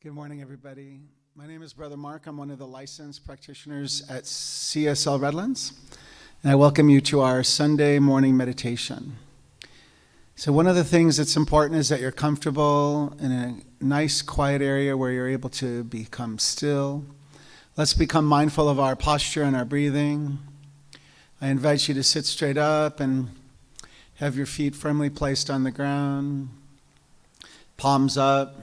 Good morning, everybody. My name is Brother Mark. I'm one of the licensed practitioners at CSL Redlands, and I welcome you to our Sunday morning meditation. So one of the things that's important is that you're comfortable in a nice, quiet area where you're able to become still. Let's become mindful of our posture and our breathing. I invite you to sit straight up and have your feet firmly placed on the ground, palms up.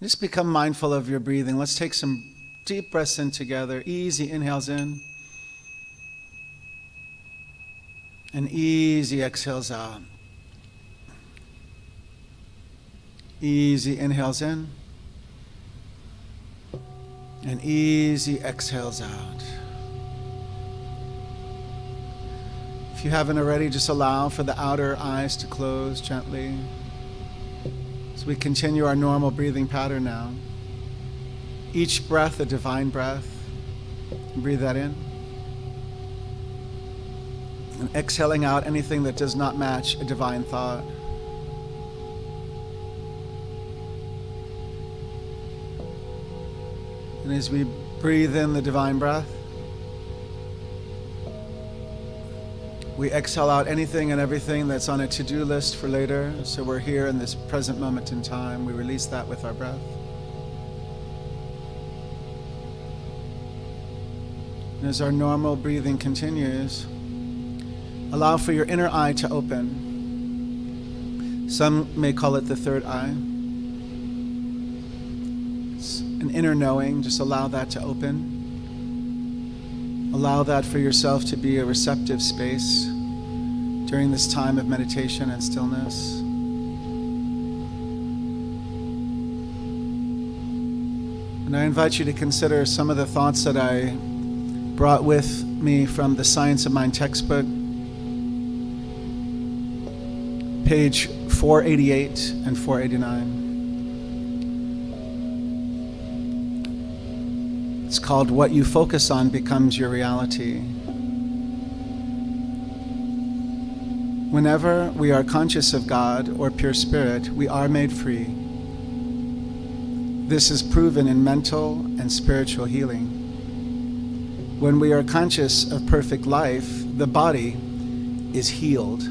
Just become mindful of your breathing. Let's take some deep breaths in together. Easy inhales in. And easy exhales out. Easy inhales in. And easy exhales out. If you haven't already, just allow for the outer eyes to close gently. As we continue our normal breathing pattern now. Each breath a divine breath. Breathe that in. And exhaling out anything that does not match a divine thought. And as we breathe in the divine breath, we exhale out anything and everything that's on a to-do list for later. So we're here in this present moment in time. We release that with our breath. And as our normal breathing continues, allow for your inner eye to open. Some may call it the third eye. It's an inner knowing. Just allow that to open. Allow that for yourself to be a receptive space during this time of meditation and stillness. And I invite you to consider some of the thoughts that I brought with me from the Science of Mind textbook, page 488 and 489. It's called What You Focus On Becomes Your Reality. Whenever we are conscious of God or pure spirit, we are made free. This is proven in mental and spiritual healing. When we are conscious of perfect life, the body is healed.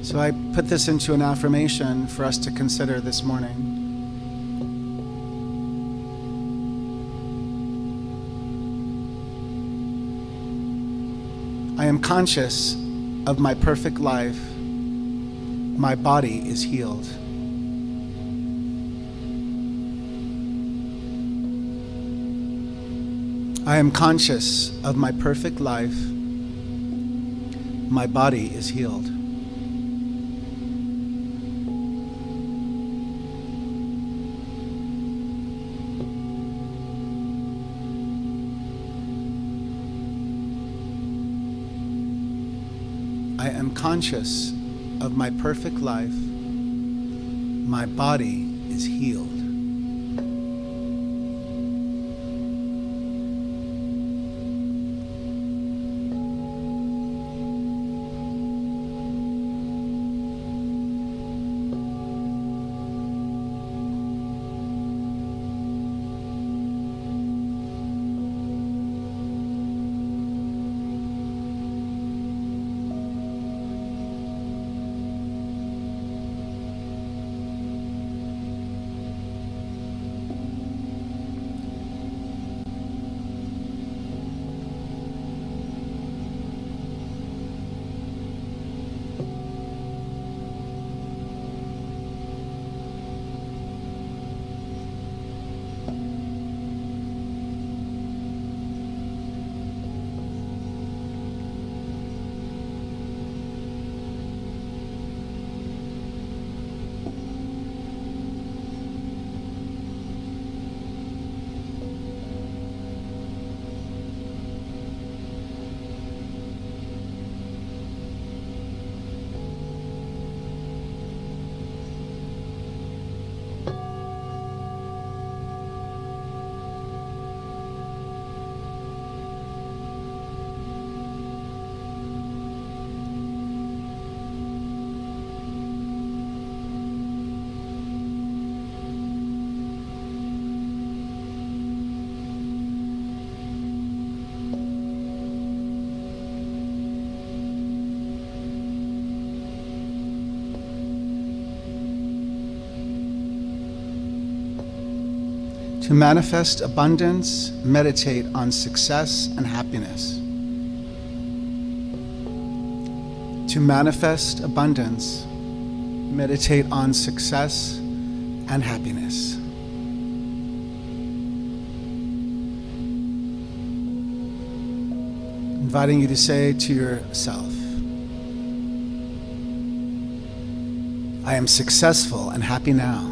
So I put this into an affirmation for us to consider this morning. I am conscious of my perfect life. My body is healed. I am conscious of my perfect life. My body is healed. I am conscious of my perfect life. My body is healed. To manifest abundance, meditate on success and happiness. To manifest abundance, meditate on success and happiness. Inviting you to say to yourself, I am successful and happy now.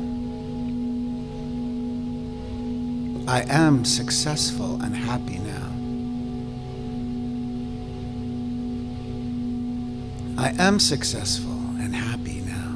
I am successful and happy now. I am successful and happy now.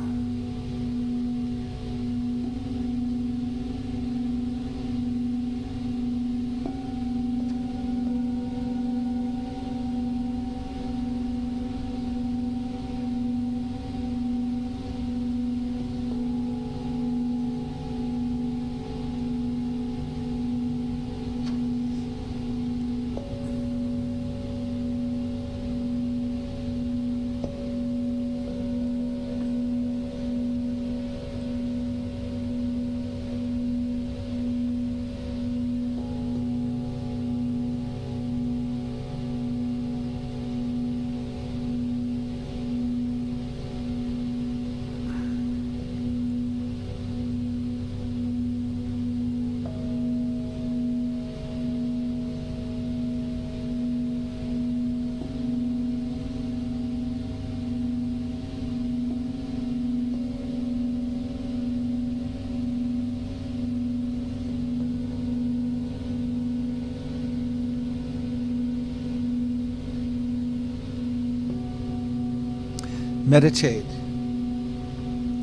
Meditate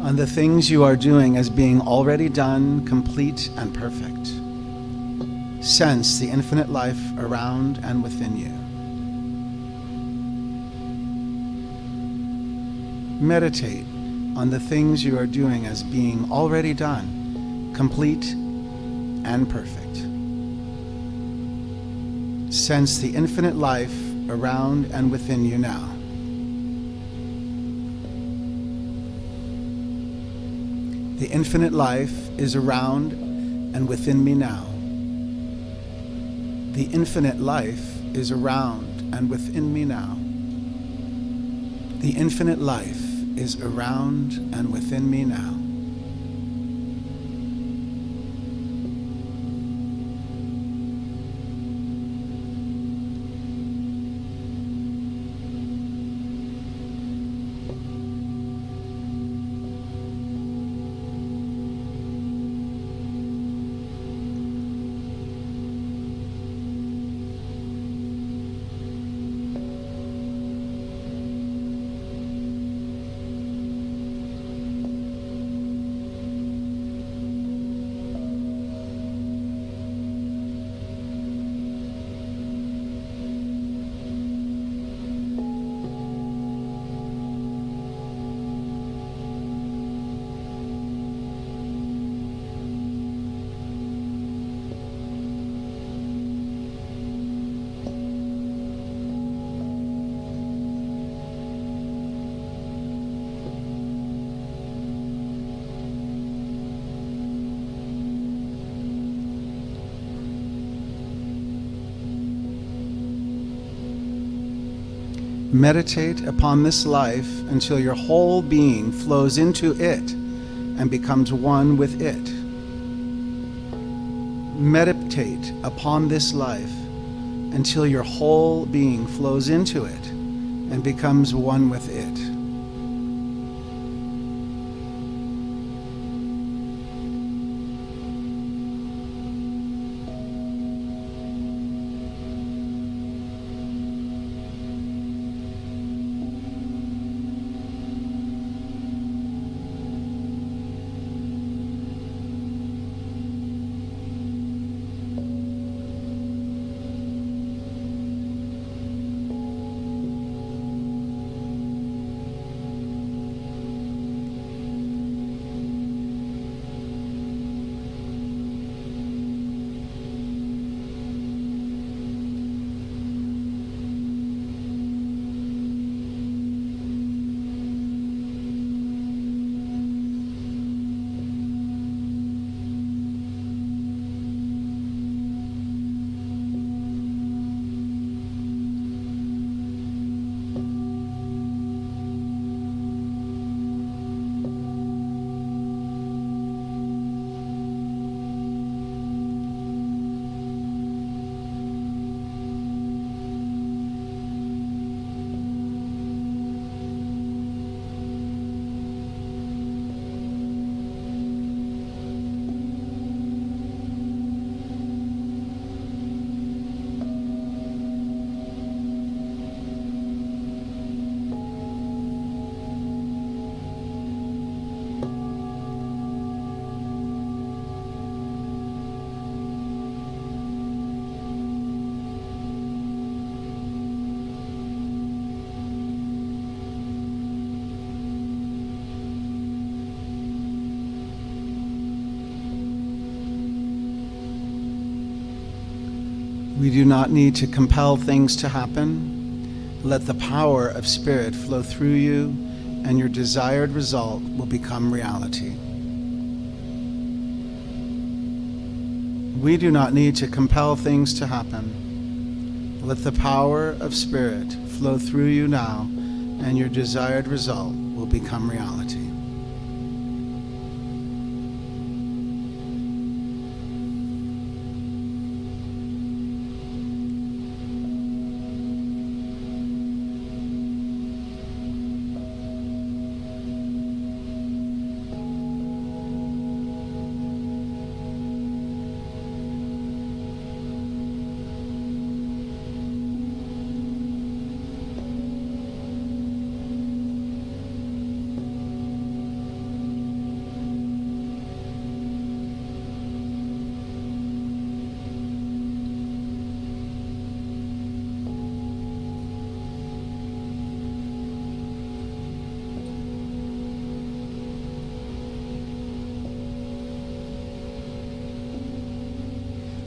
on the things you are doing as being already done, complete, and perfect. Sense the infinite life around and within you. Meditate on the things you are doing as being already done, complete, and perfect. Sense the infinite life around and within you now. The infinite life is around and within me now. The infinite life is around and within me now. The infinite life is around and within me now. Meditate upon this life until your whole being flows into it and becomes one with it. Meditate upon this life until your whole being flows into it and becomes one with it. We do not need to compel things to happen. Let the power of Spirit flow through you, and your desired result will become reality. We do not need to compel things to happen. Let the power of Spirit flow through you now, and your desired result will become reality.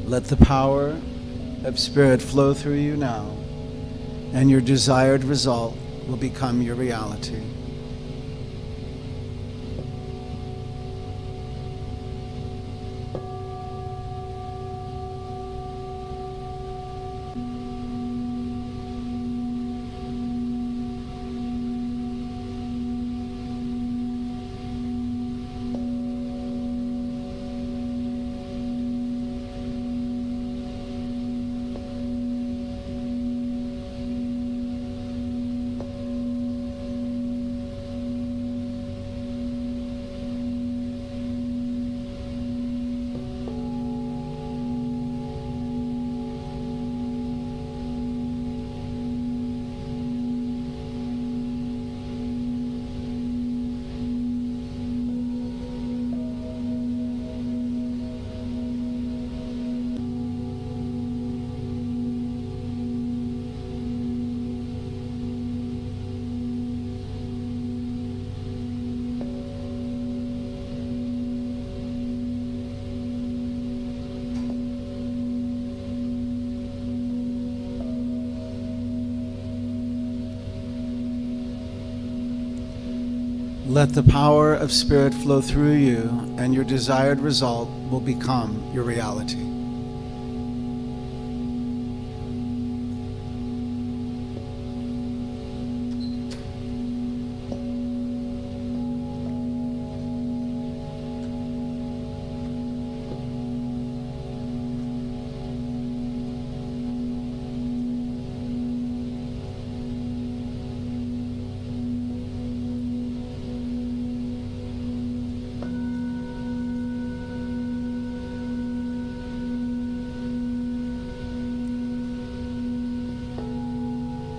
Let the power of Spirit flow through you now, and your desired result will become your reality. Let the power of Spirit flow through you, and your desired result will become your reality.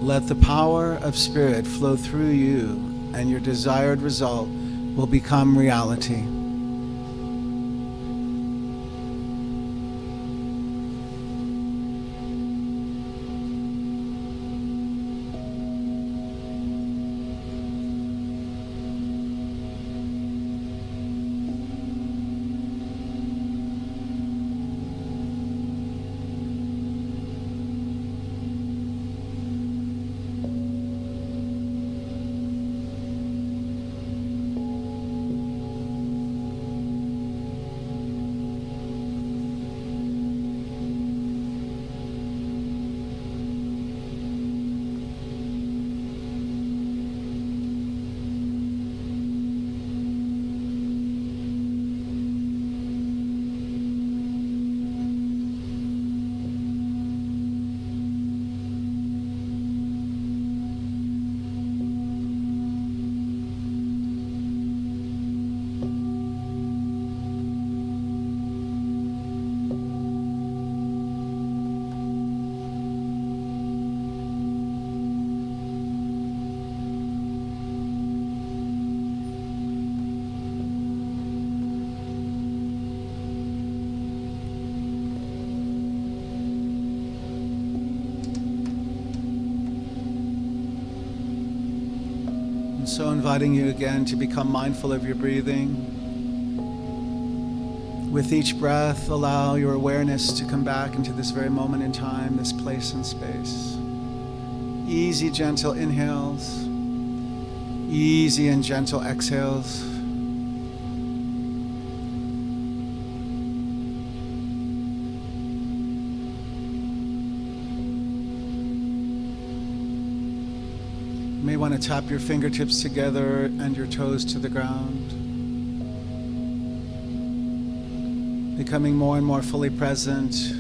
Let the power of Spirit flow through you, and your desired result will become reality. And so inviting you again to become mindful of your breathing. With each breath, allow your awareness to come back into this very moment in time, this place and space. Easy, gentle inhales. Easy and gentle exhales. You may want to tap your fingertips together and your toes to the ground. Becoming more and more fully present.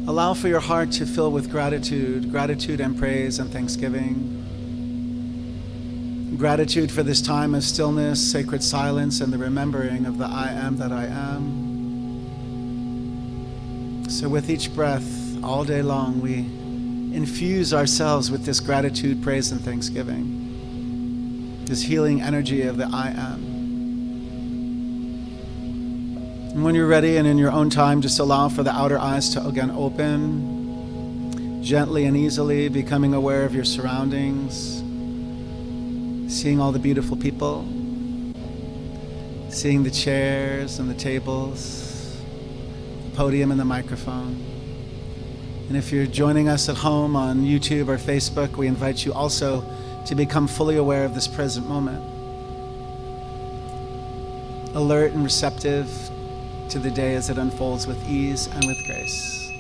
Allow for your heart to fill with gratitude and praise and thanksgiving. Gratitude for this time of stillness, sacred silence, and the remembering of the I am that I am. So with each breath, all day long, we infuse ourselves with this gratitude, praise, and thanksgiving. This healing energy of the I am. And when you're ready and in your own time, just allow for the outer eyes to again open, gently and easily, becoming aware of your surroundings, seeing all the beautiful people, seeing the chairs and the tables, the podium and the microphone. And if you're joining us at home on YouTube or Facebook, we invite you also to become fully aware of this present moment. Alert and receptive to the day as it unfolds with ease and with grace.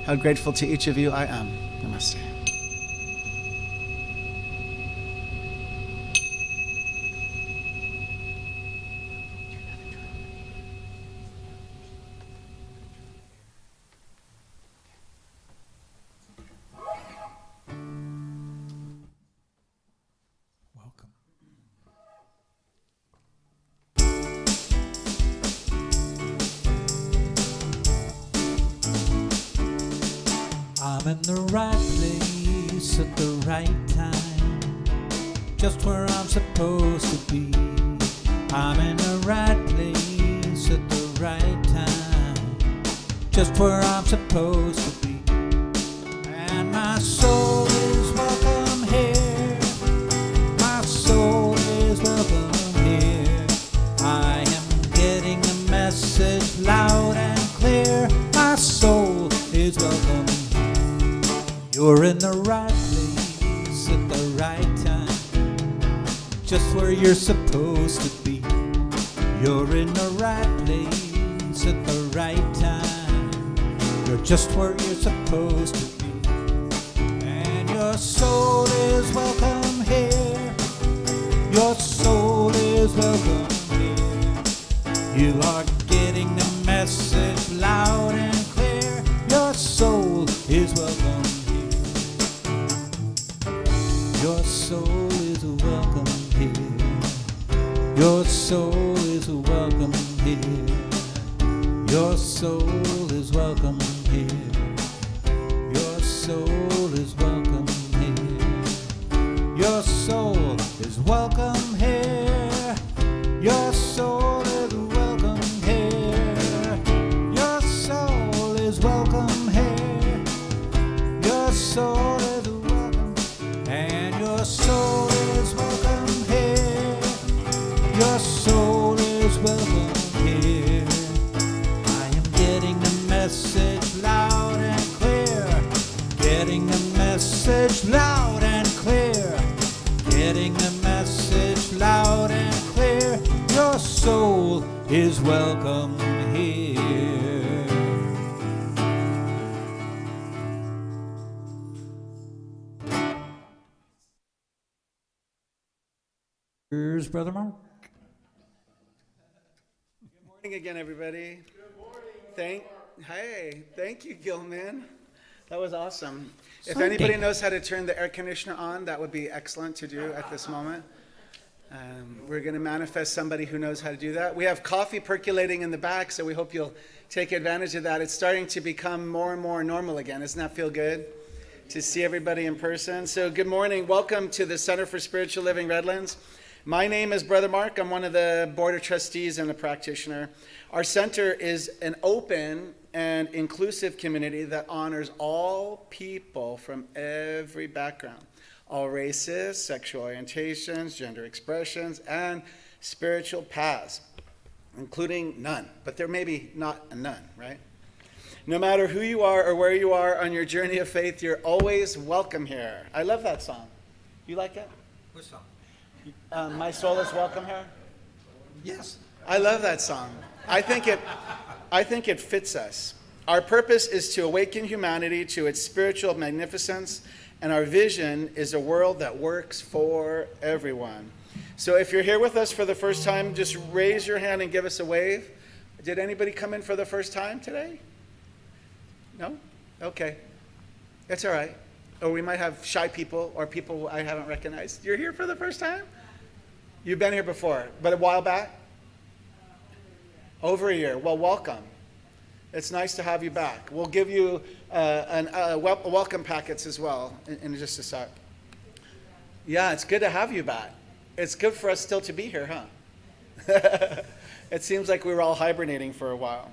How grateful to each of you I am. Namaste. Welcome. I'm in the right place at the right time, just where I'm supposed to be. I'm in the right place at the right time, just where I'm supposed to be. And my soul is welcome here. My soul is welcome here. I am getting the message loud and clear. My soul is welcome here. You're in the right place at the right time, just where you're supposed to be. You're in the right place at the right time. You're just where you're supposed to be. And your soul is welcome here. Your soul is welcome here. You are getting the message loud and clear. Your soul is welcome here. Your soul is welcome here. Your soul is welcome here. Your soul is welcome here. Your soul is welcome here. Your soul is welcome here. Your soul is welcome here. Your soul is welcome here. Your soul is welcome. And your soul is welcome here. Your soul is welcome here. I am getting the message loud and clear. Getting the message loud and clear. Getting the message loud and clear. Your soul is welcome here. Here's Brother Mark. Good morning again, everybody. Good morning. Thank you, Gilman. That was awesome. If anybody knows how to turn the air conditioner on, that would be excellent to do at this moment. We're going to manifest somebody who knows how to do that. We have coffee percolating in the back, so we hope you'll take advantage of that. It's starting to become more and more normal again. Doesn't that feel good to see everybody in person? So good morning. Welcome to the Center for Spiritual Living Redlands. My name is Brother Mark. I'm one of the board of trustees and a practitioner. Our center is an open and inclusive community that honors all people from every background, all races, sexual orientations, gender expressions, and spiritual paths. including none. But there may be not a none, right? No matter who you are or where you are on your journey of faith, you're always welcome here. I love that song. You like it? Which song? My soul is welcome here. Yes. I love that song. I think it fits us. Our purpose is to awaken humanity to its spiritual magnificence, and our vision is a world that works for everyone. So if you're here with us for the first time, just raise your hand and give us a wave. Did anybody come in for the first time today? No? Okay. It's all right. Or we might have shy people or people I haven't recognized. You're here for the first time? You've been here before, but a while back? Over a year. Well, welcome. It's nice to have you back. We'll give you welcome packets as well in just a sec. Yeah, it's good to have you back. It's good for us still to be here, huh? It seems like we were all hibernating for a while.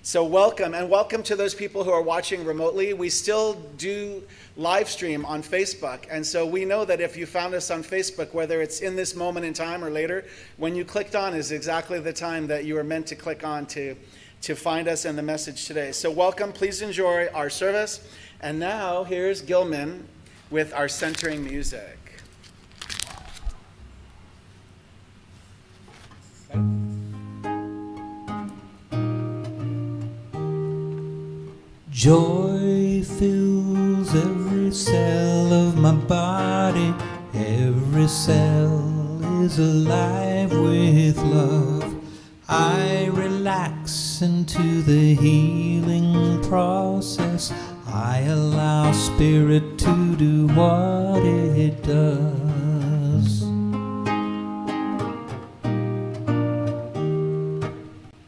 So welcome, and welcome to those people who are watching remotely. We still do live stream on Facebook, and so we know that if you found us on Facebook, whether it's in this moment in time or later, when you clicked on is exactly the time that you were meant to click on to find us and the message today. So welcome, please enjoy our service. And now here's Gilman with our centering music. Joy fills every cell of my body. Every cell is alive with love. I relax into the healing process. I allow spirit to do what it does.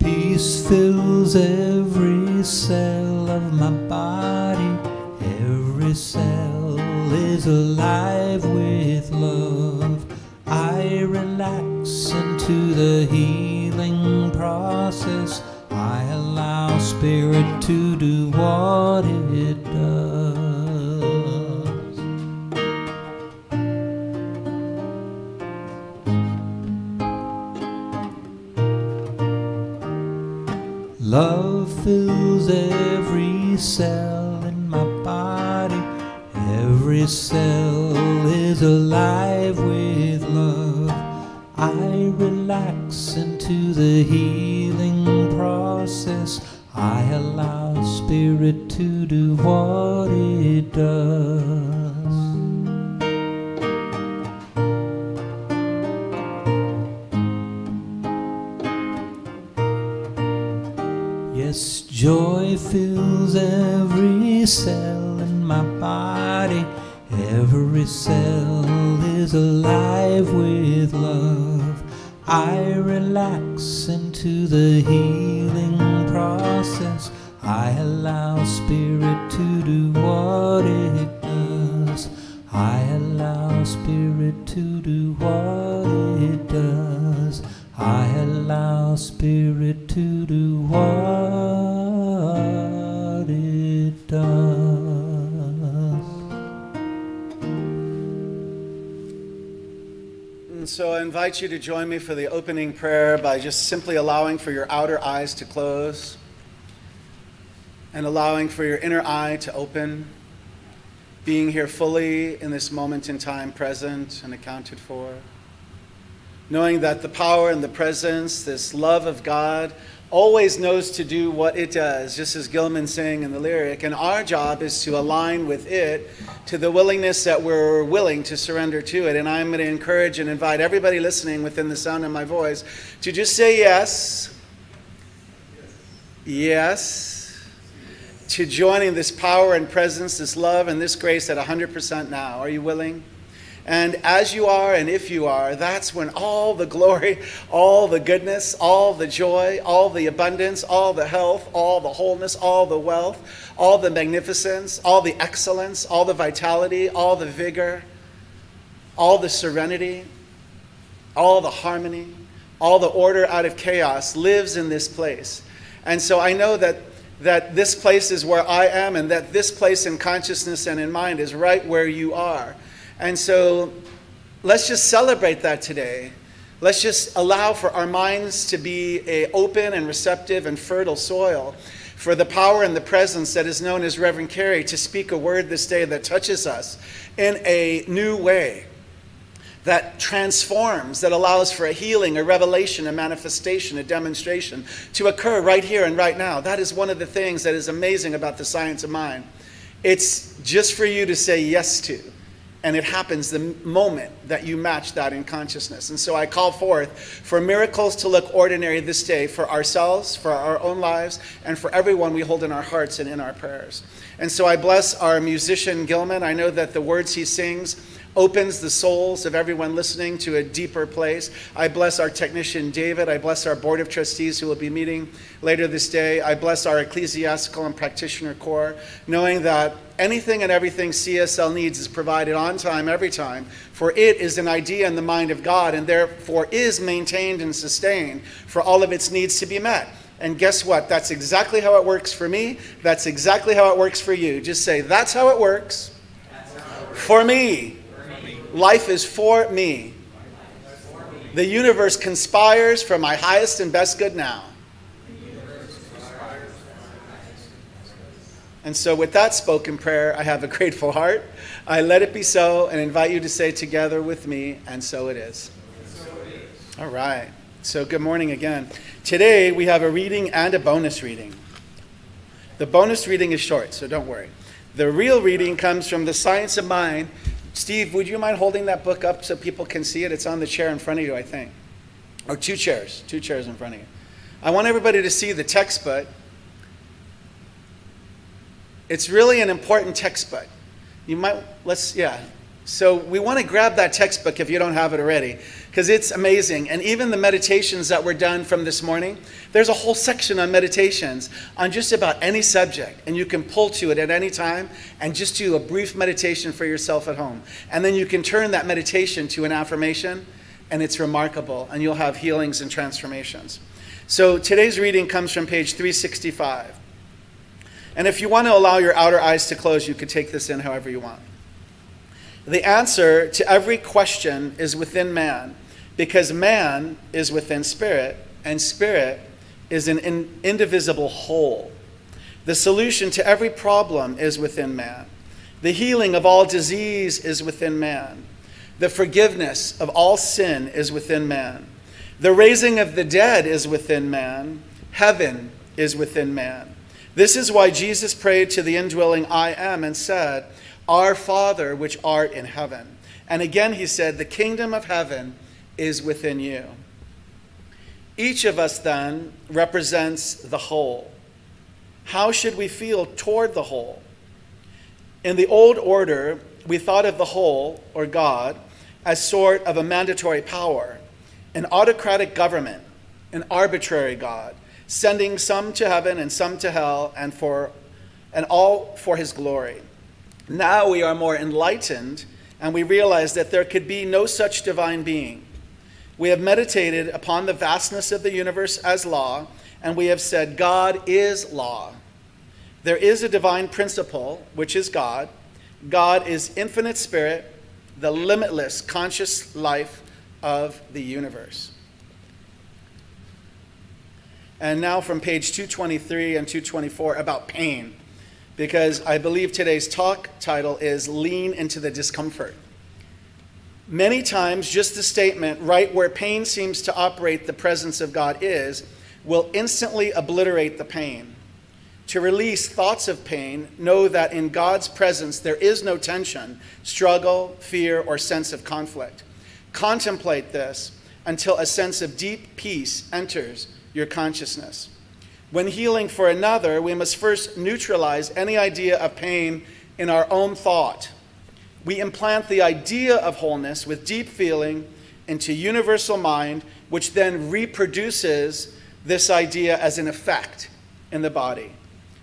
Peace fills every cell of my body. Every cell is alive with love. I relax into the healing process. I allow spirit to do what it does. Love fills every cell in my body. Every cell is alive with love. I relax into the healing process. I allow spirit to do what it does. Yes, joy fills every cell in my body. Every cell is alive with love. I relax into the healing process. I allow spirit to do what it does. I allow spirit to do what it does. I allow spirit to do what it does. And so I invite you to join me for the opening prayer by just simply allowing for your outer eyes to close and allowing for your inner eye to open, being here fully in this moment in time, present and accounted for. Knowing that the power and the presence, this love of God, always knows to do what it does, just as Gilman's saying in the lyric. And our job is to align with it to the willingness that we're willing to surrender to it. And I'm going to encourage and invite everybody listening within the sound of my voice to just say yes. Yes. To joining this power and presence, this love and this grace at 100% now. Are you willing? And as you are, and if you are, that's when all the glory, all the goodness, all the joy, all the abundance, all the health, all the wholeness, all the wealth, all the magnificence, all the excellence, all the vitality, all the vigor, all the serenity, all the harmony, all the order out of chaos lives in this place. And so I know that this place is where I am, and that this place in consciousness and in mind is right where you are. And so let's just celebrate that today. Let's just allow for our minds to be an open and receptive and fertile soil for the power and the presence that is known as Reverend Carrie to speak a word this day that touches us in a new way, that transforms, that allows for a healing, a revelation, a manifestation, a demonstration to occur right here and right now. That is one of the things that is amazing about the science of mind. It's just for you to say yes to. And it happens the moment that you match that in consciousness. And so I call forth for miracles to look ordinary this day for ourselves, for our own lives, and for everyone we hold in our hearts and in our prayers. And so I bless our musician Gilman. I know that the words he sings opens the souls of everyone listening to a deeper place. I bless our technician David. I bless our board of trustees who will be meeting later this day. I bless our ecclesiastical and practitioner corps, knowing that anything and everything CSL needs is provided on time, every time, for it is an idea in the mind of God and therefore is maintained and sustained for all of its needs to be met. And guess what? That's exactly how it works for me. That's exactly how it works for you. Just say, that's how it works for me. Life is for me. The universe conspires for my highest and best good now. And so with that spoken prayer, I have a grateful heart. I let it be so and invite you to say together with me, and so it is. All right. So good morning again. Today we have a reading and a bonus reading. The bonus reading is short, so don't worry. The real reading comes from The Science of Mind. Steve, would you mind holding that book up so people can see it? It's on the chair in front of you, I think. Or two chairs in front of you. I want everybody to see the textbook. It's really an important textbook. So we want to grab that textbook if you don't have it already, because it's amazing. And even the meditations that were done from this morning, there's a whole section on meditations on just about any subject, and you can pull to it at any time and just do a brief meditation for yourself at home. And then you can turn that meditation to an affirmation, and it's remarkable, and you'll have healings and transformations. So today's reading comes from page 365. And if you want to allow your outer eyes to close, you could take this in however you want. The answer to every question is within man, because man is within spirit, and spirit is an indivisible whole. The solution to every problem is within man. The healing of all disease is within man. The forgiveness of all sin is within man. The raising of the dead is within man. Heaven is within man. This is why Jesus prayed to the indwelling I Am and said, Our Father, which art in heaven. And again he said, the kingdom of heaven is within you. Each of us then represents the whole. How should we feel toward the whole? In the old order, we thought of the whole, or God, as sort of a mandatory power, an autocratic government, an arbitrary God, sending some to heaven and some to hell, and all for his glory. Now we are more enlightened, and we realize that there could be no such divine being. We have meditated upon the vastness of the universe as law, and we have said God is law. There is a divine principle, which is God. God is infinite spirit, the limitless conscious life of the universe. And now from page 223 and 224 about pain, because I believe today's talk title is Lean into the Discomfort. Many times, just the statement, right where pain seems to operate, the presence of God is, will instantly obliterate the pain. To release thoughts of pain, know that in God's presence there is no tension, struggle, fear, or sense of conflict. Contemplate this until a sense of deep peace enters your consciousness. When healing for another, we must first neutralize any idea of pain in our own thought. We implant the idea of wholeness with deep feeling into universal mind, which then reproduces this idea as an effect in the body.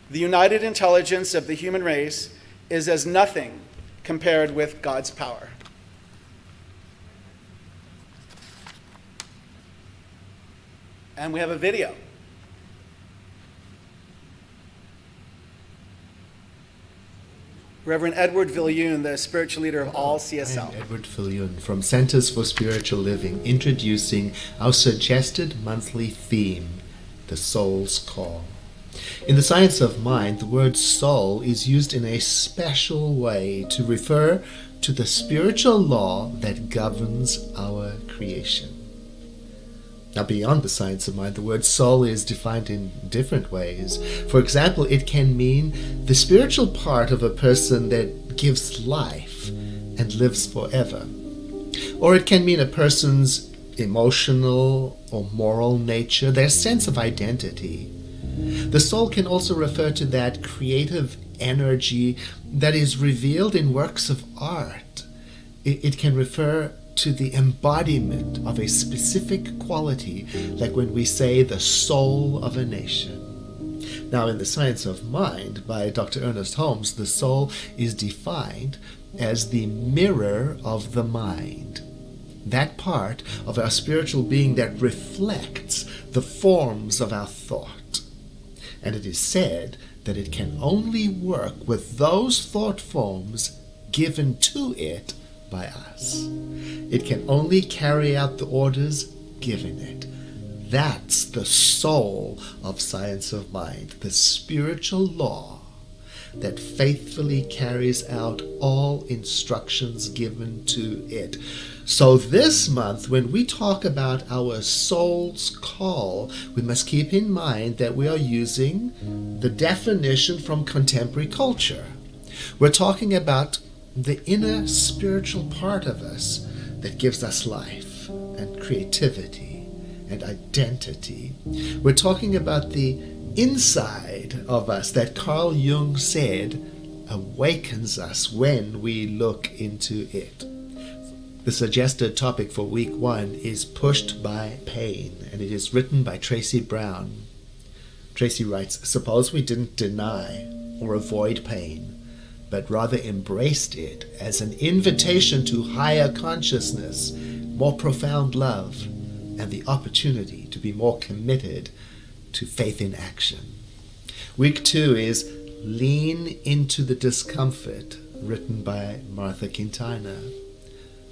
The united intelligence of the human race is as nothing compared with God's power. And we have a video. Reverend Edward Viljoen, the spiritual leader of all I CSL. am Edward Viljoen from Centers for Spiritual Living, introducing our suggested monthly theme, the soul's call. In the science of mind, the word soul is used in a special way to refer to the spiritual law that governs our creation. Now, beyond the science of mind, the word soul is defined in different ways. For example, it can mean the spiritual part of a person that gives life and lives forever. Or it can mean a person's emotional or moral nature, their sense of identity. The soul can also refer to that creative energy that is revealed in works of art. It can refer to the embodiment of a specific quality, like when we say the soul of a nation. Now, in the science of mind, by Dr. Ernest Holmes, the soul is defined as the mirror of the mind, that part of our spiritual being that reflects the forms of our thought. And it is said that it can only work with those thought forms given to it by us. It can only carry out the orders given it. That's the soul of science of mind, the spiritual law that faithfully carries out all instructions given to it. So this month, when we talk about our soul's call, we must keep in mind that we are using the definition from contemporary culture. We're talking about the inner spiritual part of us that gives us life and creativity and identity. We're talking about the inside of us that Carl Jung said awakens us when we look into it. The suggested topic for week 1 is Pushed by Pain, and it is written by Tracy Brown. Tracy writes, "Suppose we didn't deny or avoid pain, but rather embraced it as an invitation to higher consciousness, more profound love, and the opportunity to be more committed to faith in action." Week 2 is Lean Into the Discomfort, written by Martha Quintana.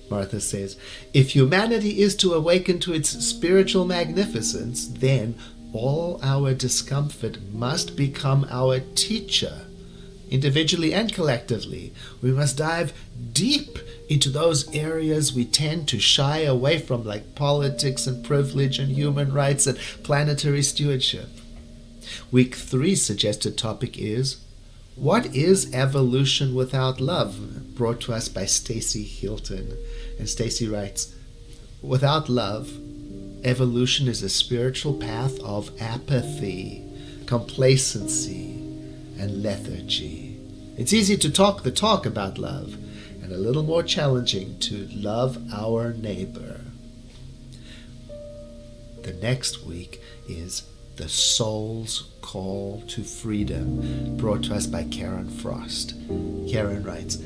Martha says, "If humanity is to awaken to its spiritual magnificence, then all our discomfort must become our teacher. Individually and collectively, we must dive deep into those areas we tend to shy away from, like politics and privilege and human rights and planetary stewardship." Week 3 suggested topic is What is Evolution Without Love? Brought to us by Stacy Hilton. And Stacy writes, "Without love, evolution is a spiritual path of apathy, complacency, and lethargy. It's easy to talk the talk about love, and a little more challenging to love our neighbor." The next week is The Soul's Call to Freedom, brought to us by Karen Frost. Karen writes,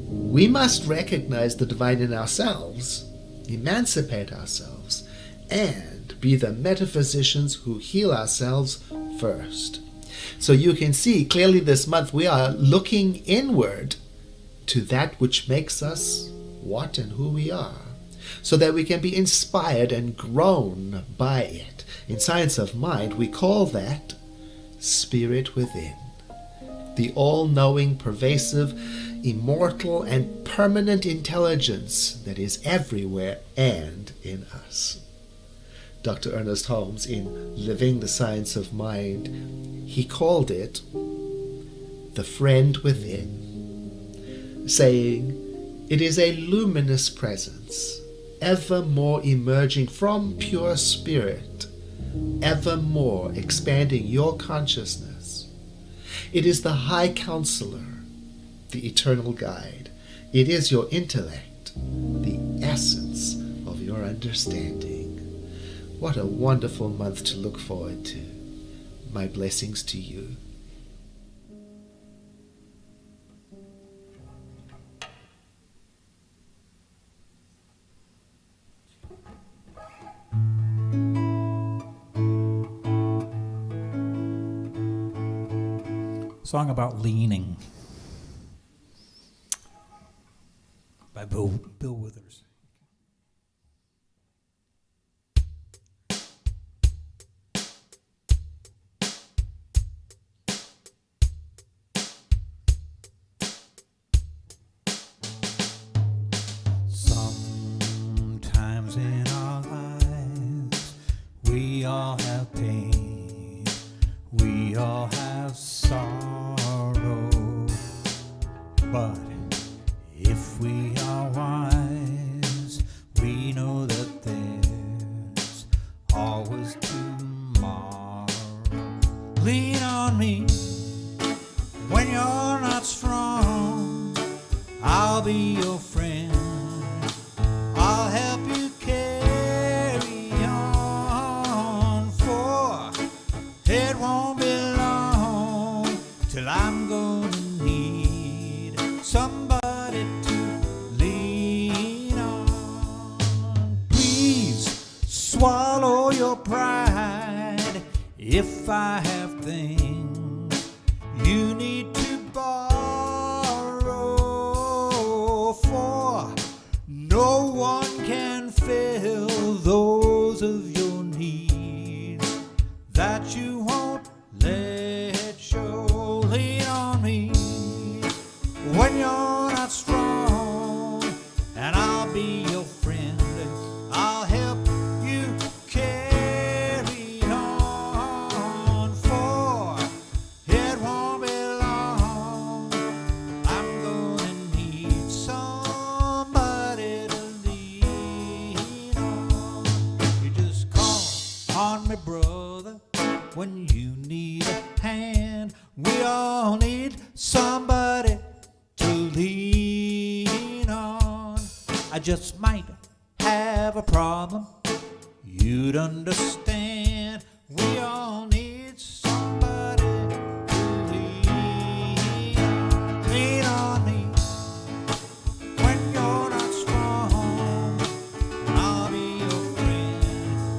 "We must recognize the divine in ourselves, emancipate ourselves, and be the metaphysicians who heal ourselves first." So you can see clearly this month we are looking inward to that which makes us what and who we are, so that we can be inspired and grown by it. In science of mind, we call that spirit within, the all-knowing, pervasive, immortal, and permanent intelligence that is everywhere and in us. Dr. Ernest Holmes, in Living the Science of Mind, he called it the friend within, saying, "It is a luminous presence, ever more emerging from pure spirit, ever more expanding your consciousness. It is the high counselor, the eternal guide. It is your intellect, the essence of your understanding." What a wonderful month to look forward to. My blessings to you. Song about leaning. Bill Withers. Sometimes in our lives we all have pain, we all have sorrow, but if we are wise, we know that there's always tomorrow. Lean on me when you're not strong, I'll be your friend, I'll help you carry on, for it won't be long till I'm gonna need somebody to lean on. Please swallow your pride if I have things you need to borrow, for no one can fill those of your needs that you won't let show. Lean on me when you're not strong, and I'll be your friend, I'll help you carry on, for it won't be long, I'm gonna need somebody to lean on. You just call on me, brother, when you need a hand. We all need somebody to lean on. I just might have a problem you'd understand. We all need somebody to lean on. Lean on me when you're not strong, I'll be your friend,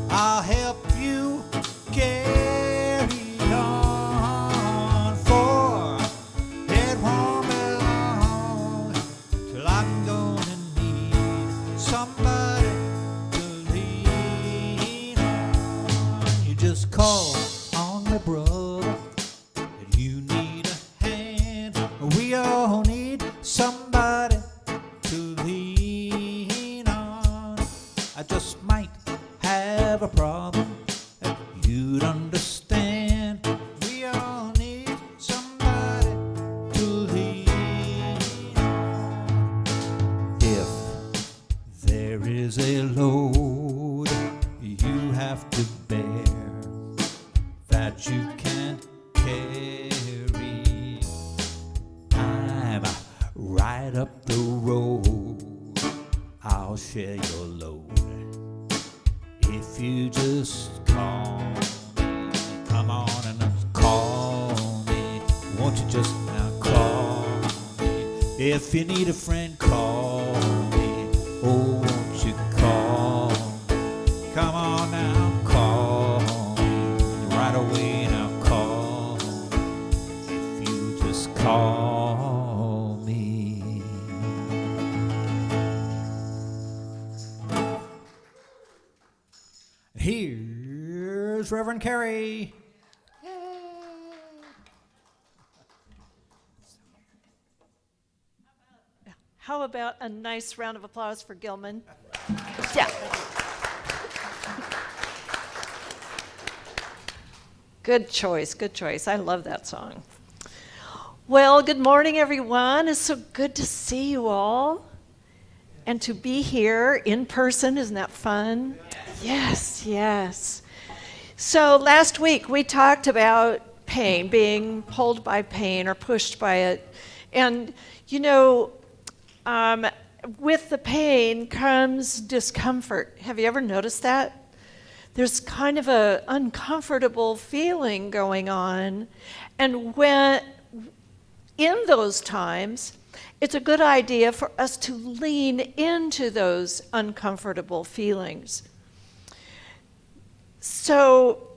I'll help you carry on, for it won't be long till I'm gonna need somebody to lean on. You just call on me, brother, and you need a hand. We all need somebody to lean on. I just might have a problem that you'd understand. We all need somebody to lean on. If there is a load you have to bear that you can't carry, I'm right up the road, I'll share your load. If you just call me, come on and call me, won't you just now call me? If you need a friend, call me, oh won't you call me? Come on now, call me, right away now call me, if you just call me. Here's Reverend Carrie. How about a nice round of applause for Gilman? Yeah. Good choice, good choice. I love that song. Well, good morning, everyone. It's so good to see you all and to be here in person. Isn't that fun? Yes, yes. So last week we talked about pain, being pulled by pain or pushed by it. And, you know, with the pain comes discomfort. Have you ever noticed that? There's kind of an uncomfortable feeling going on. And when in those times, it's a good idea for us to lean into those uncomfortable feelings. So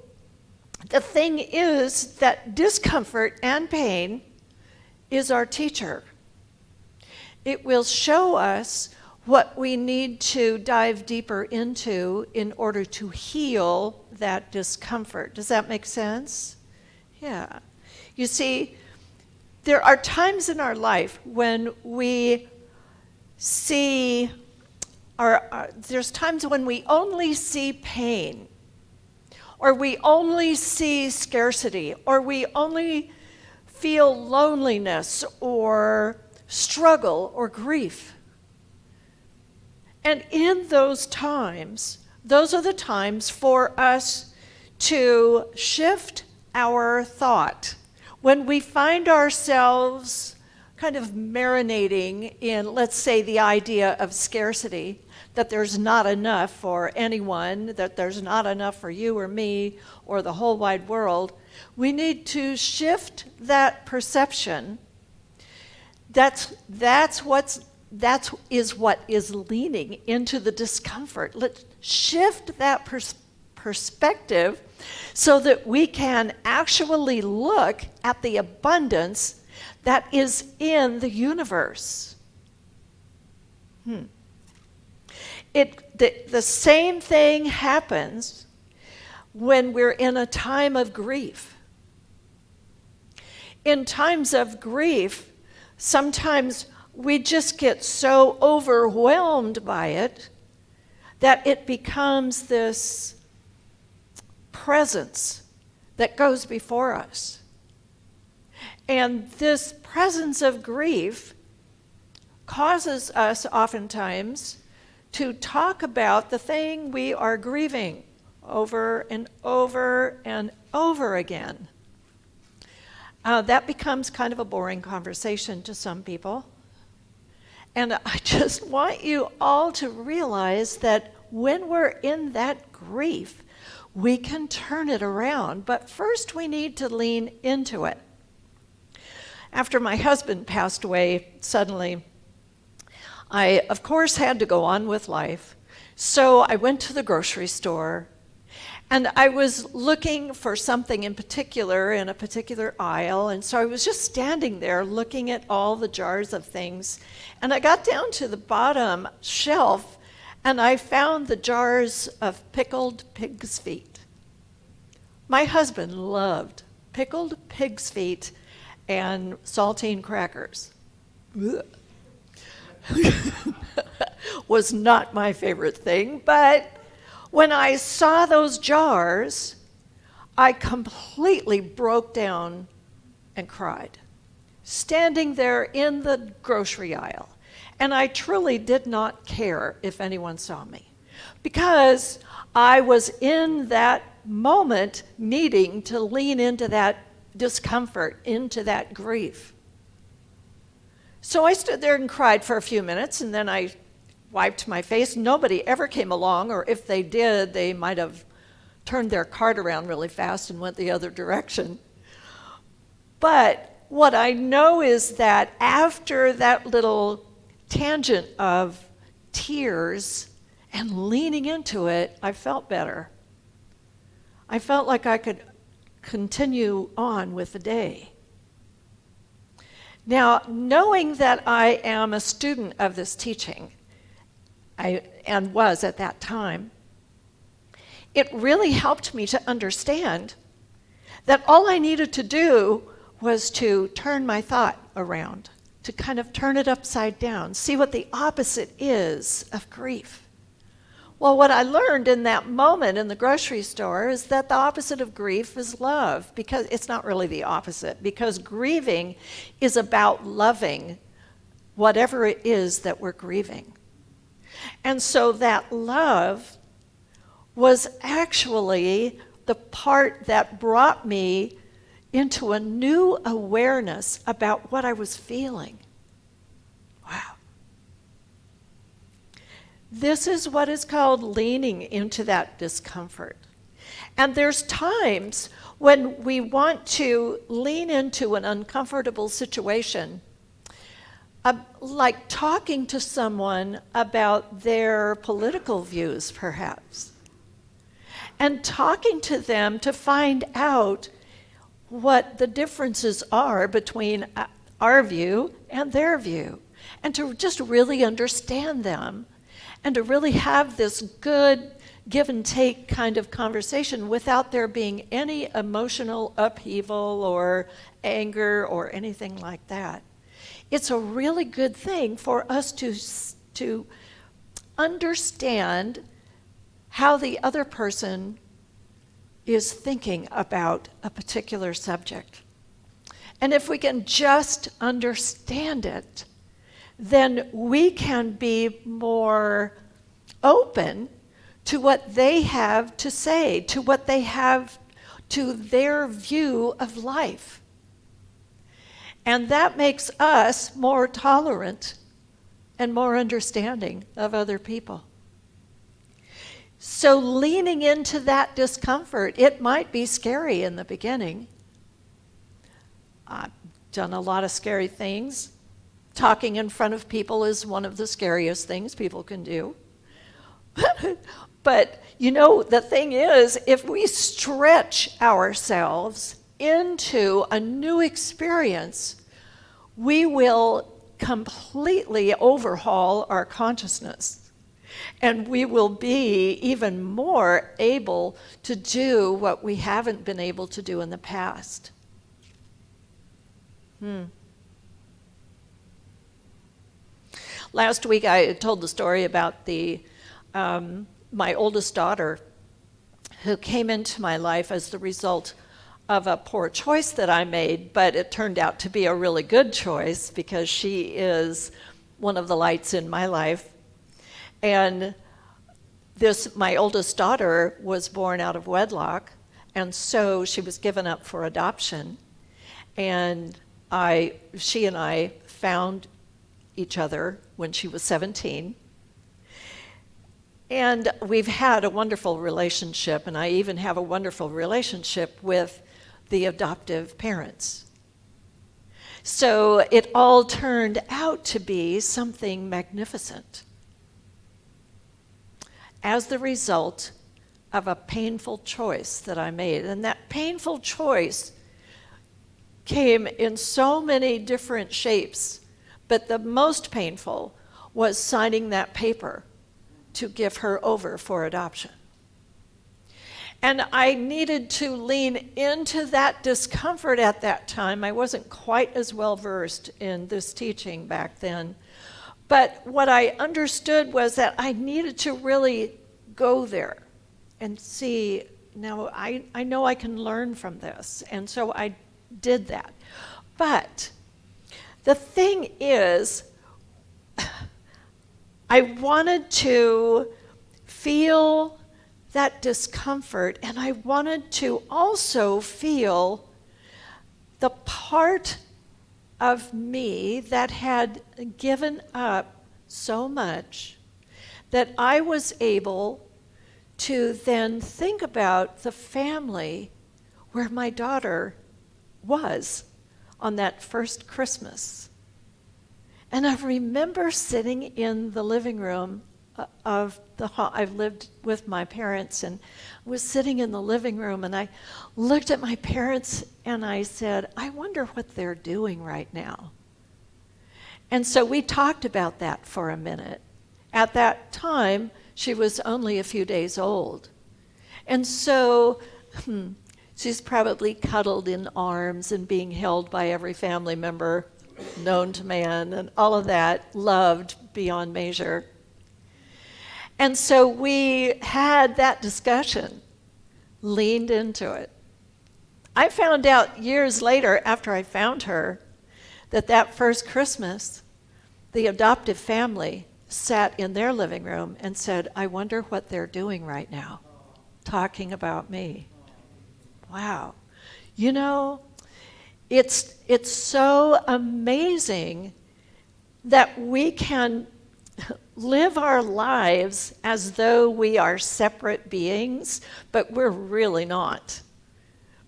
the thing is that discomfort and pain is our teacher. It will show us what we need to dive deeper into in order to heal that discomfort. Does that make sense? Yeah. You see, there are times in our life when we see, there's times when we only see pain, or we only see scarcity, or we only feel loneliness or struggle or grief. And in those times, those are the times for us to shift our thought. When we find ourselves kind of marinating in, let's say, the idea of scarcity, that there's not enough for anyone, that there's not enough for you or me or the whole wide world, we need to shift that perception. That is what is leaning into the discomfort. Let's shift that perspective so that we can actually look at the abundance that is in the universe. The same thing happens when we're in a time of grief. In times of grief, sometimes we just get so overwhelmed by it that it becomes this presence that goes before us. And this presence of grief causes us oftentimes to talk about the thing we are grieving over and over and over again. That becomes kind of a boring conversation to some people. And I just want you all to realize that when we're in that grief, we can turn it around. But first we need to lean into it. After my husband passed away suddenly, I, of course, had to go on with life. So I went to the grocery store, and I was looking for something in particular in a particular aisle, and so I was just standing there looking at all the jars of things, and I got down to the bottom shelf, and I found the jars of pickled pig's feet. My husband loved pickled pig's feet and saltine crackers. Was not my favorite thing, but when I saw those jars, I completely broke down and cried, standing there in the grocery aisle. And I truly did not care if anyone saw me, because I was in that moment needing to lean into that discomfort, into that grief. So I stood there and cried for a few minutes, and then I wiped my face. Nobody ever came along, or if they did, they might have turned their cart around really fast and went the other direction. But what I know is that after that little tangent of tears and leaning into it, I felt better. I felt like I could continue on with the day. Now, knowing that I am a student of this teaching, and was at that time, it really helped me to understand that all I needed to do was to turn my thought around, to kind of turn it upside down, see what the opposite is of grief. Well, what I learned in that moment in the grocery store is that the opposite of grief is love, because it's not really the opposite, because grieving is about loving whatever it is that we're grieving. And so that love was actually the part that brought me into a new awareness about what I was feeling. Wow. This is what is called leaning into that discomfort. And there's times when we want to lean into an uncomfortable situation, like talking to someone about their political views, perhaps, and talking to them to find out what the differences are between our view and their view, and to just really understand them, and to really have this good give and take kind of conversation without there being any emotional upheaval or anger or anything like that. It's a really good thing for us to understand how the other person is thinking about a particular subject. And if we can just understand it, then we can be more open to what they have to say, to what they have, to their view of life. And that makes us more tolerant and more understanding of other people. So leaning into that discomfort, it might be scary in the beginning. I've done a lot of scary things. Talking in front of people is one of the scariest things people can do. But, you know, the thing is, if we stretch ourselves into a new experience, we will completely overhaul our consciousness. And we will be even more able to do what we haven't been able to do in the past. Last week I told the story about my oldest daughter, who came into my life as the result of a poor choice that I made, but it turned out to be a really good choice because she is one of the lights in my life. And my oldest daughter was born out of wedlock, and so she was given up for adoption. And she and I found each other when she was 17. And we've had a wonderful relationship, and I even have a wonderful relationship with the adoptive parents. So it all turned out to be something magnificent as the result of a painful choice that I made. And that painful choice came in so many different shapes, but the most painful was signing that paper to give her over for adoption. And I needed to lean into that discomfort at that time. I wasn't quite as well versed in this teaching back then. But what I understood was that I needed to really go there and see, now I know I can learn from this. And so I did that. But the thing is, I wanted to feel that discomfort, and I wanted to also feel the part of me that had given up so much that I was able to then think about the family where my daughter was on that first Christmas. And I remember sitting in the living room of the home. I've lived with my parents and was sitting in the living room, and I looked at my parents and I said, I wonder what they're doing right now. And so we talked about that for a minute. At that time, she was only a few days old. And so she's probably cuddled in arms and being held by every family member known to man, and all of that, loved beyond measure. And so we had that discussion, leaned into it. I found out years later, after I found her, that first Christmas, the adoptive family sat in their living room and said, I wonder what they're doing right now, talking about me. Wow. You know, it's so amazing that we can live our lives as though we are separate beings, but we're really not.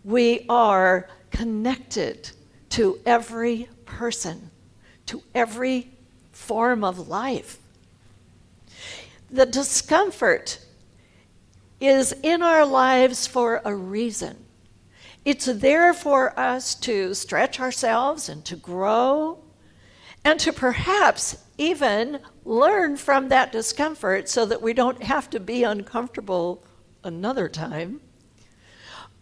We are connected to every person, to every form of life. The discomfort is in our lives for a reason. It's there for us to stretch ourselves and to grow and to perhaps even learn from that discomfort so that we don't have to be uncomfortable another time.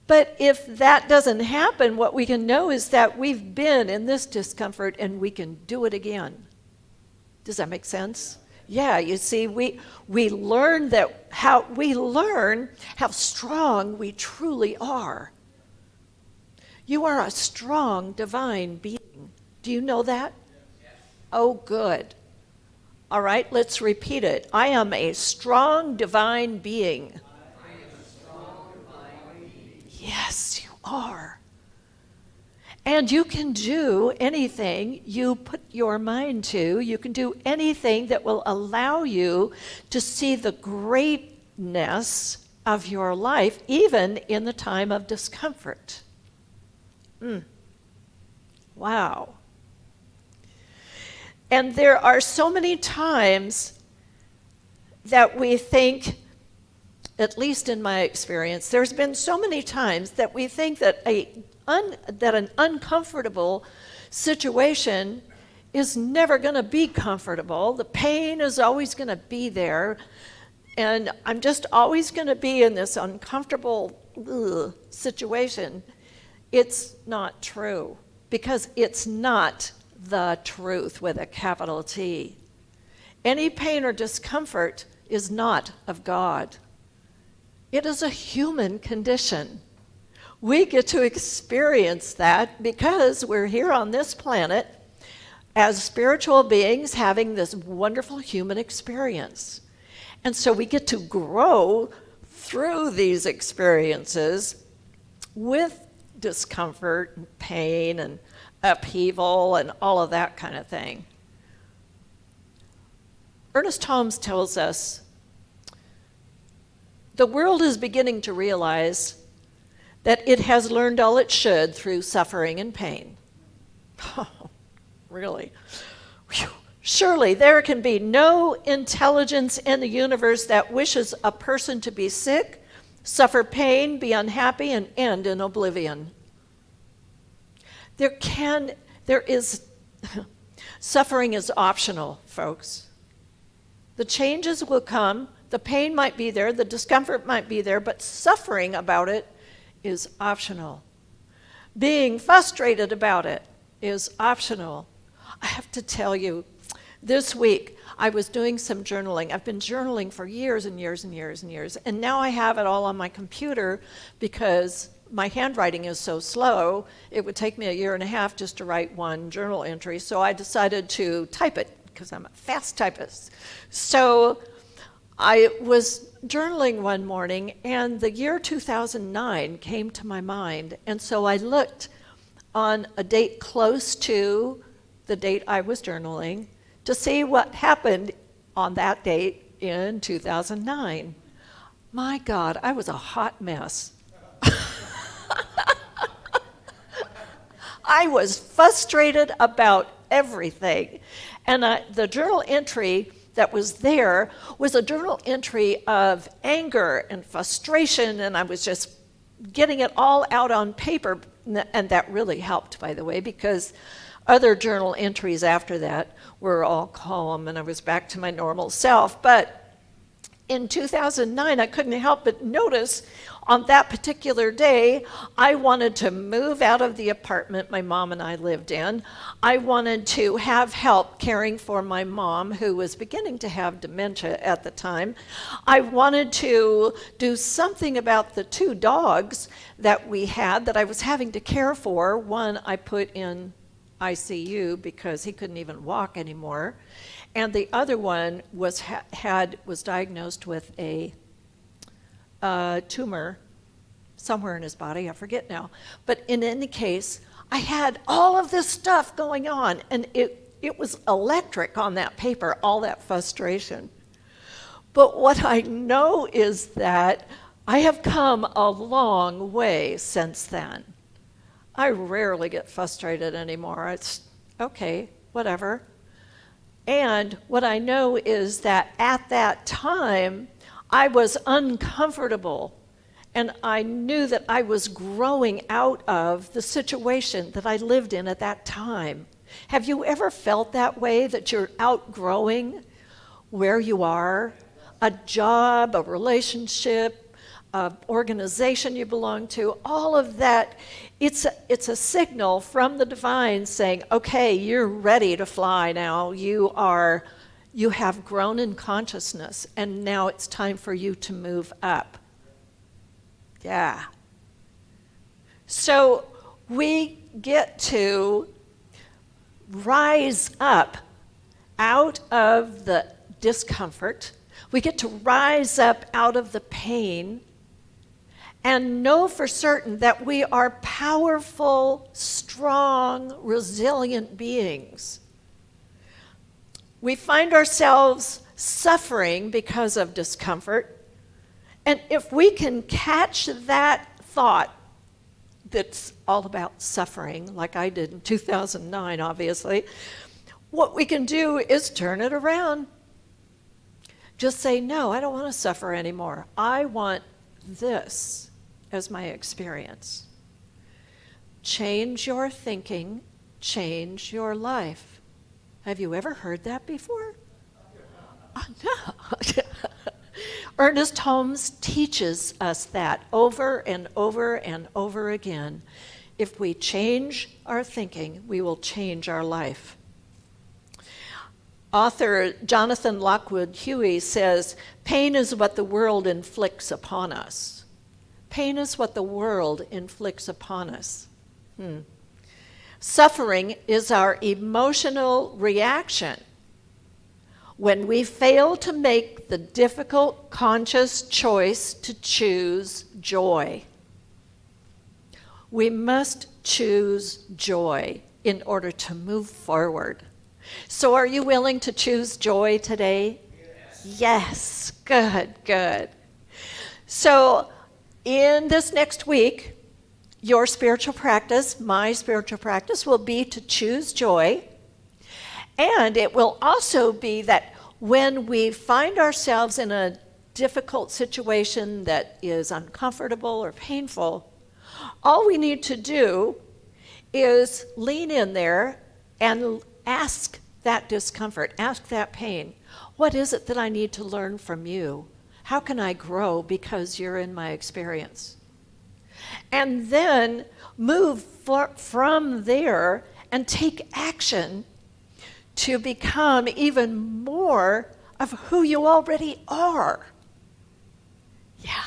But if that doesn't happen, what we can know is that we've been in this discomfort and we can do it again. Does that make sense? Yeah, you see, we learn how strong we truly are. You are a strong divine being. Do you know that? Yes. Oh, good. All right, let's repeat it. I am a strong divine being. Yes, you are. And you can do anything you put your mind to. You can do anything that will allow you to see the greatness of your life, even in the time of discomfort. Wow. And there are so many times that we think, at least in my experience, there's been so many times that we think that an uncomfortable situation is never going to be comfortable. The pain is always going to be there, and I'm just always going to be in this uncomfortable situation. It's not true, because it's not the truth with a capital T. Any pain or discomfort is not of God. It is a human condition. We get to experience that because we're here on this planet as spiritual beings having this wonderful human experience. And so we get to grow through these experiences with discomfort and pain and upheaval and all of that kind of thing. Ernest Holmes tells us the world is beginning to realize that it has learned all it should through suffering and pain. Oh, really? Whew. Surely there can be no intelligence in the universe that wishes a person to be sick, suffer pain, be unhappy, and end in oblivion. Suffering is optional, folks. The changes will come, the pain might be there, the discomfort might be there, but suffering about it is optional. Being frustrated about it is optional. I have to tell you, this week I was doing some journaling. I've been journaling for years and years and years and years, and now I have it all on my computer because my handwriting is so slow, it would take me 1.5 years just to write one journal entry, so I decided to type it because I'm a fast typist. So I was journaling one morning, and the year 2009 came to my mind, and so I looked on a date close to the date I was journaling to see what happened on that date in 2009. My God, I was a hot mess. I was frustrated about everything. And the journal entry that was there was a journal entry of anger and frustration, and I was just getting it all out on paper, and that really helped, by the way, because other journal entries after that were all calm, and I was back to my normal self. But in 2009, I couldn't help but notice on that particular day, I wanted to move out of the apartment my mom and I lived in. I wanted to have help caring for my mom, who was beginning to have dementia at the time. I wanted to do something about the 2 dogs that we had that I was having to care for. One I put in ICU because he couldn't even walk anymore. And the other one was diagnosed with a tumor somewhere in his body, I forget now. But in any case, I had all of this stuff going on, and it was electric on that paper, all that frustration. But what I know is that I have come a long way since then. I rarely get frustrated anymore. It's okay, whatever. And what I know is that at that time, I was uncomfortable, and I knew that I was growing out of the situation that I lived in at that time. Have you ever felt that way, that you're outgrowing where you are? A job, a relationship, an organization you belong to, all of that, it's a signal from the divine saying, okay, you're ready to fly now. You have grown in consciousness, and now it's time for you to move up. Yeah. So we get to rise up out of the discomfort. We get to rise up out of the pain and know for certain that we are powerful, strong, resilient beings. We find ourselves suffering because of discomfort, and if we can catch that thought that's all about suffering, like I did in 2009, obviously, what we can do is turn it around. Just say, no, I don't want to suffer anymore. I want this as my experience. Change your thinking, change your life. Have you ever heard that before? Oh, no. Ernest Holmes teaches us that over and over and over again. If we change our thinking, we will change our life. Author Jonathan Lockwood Huey says, pain is what the world inflicts upon us. Pain is what the world inflicts upon us. Suffering is our emotional reaction when we fail to make the difficult conscious choice to choose joy. We must choose joy in order to move forward. So are you willing to choose joy today? Yes. Good. So in this next week, your spiritual practice, my spiritual practice, will be to choose joy. And it will also be that when we find ourselves in a difficult situation that is uncomfortable or painful, all we need to do is lean in there and ask that discomfort, ask that pain, what is it that I need to learn from you? How can I grow because you're in my experience? And then move from there and take action to become even more of who you already are. Yeah.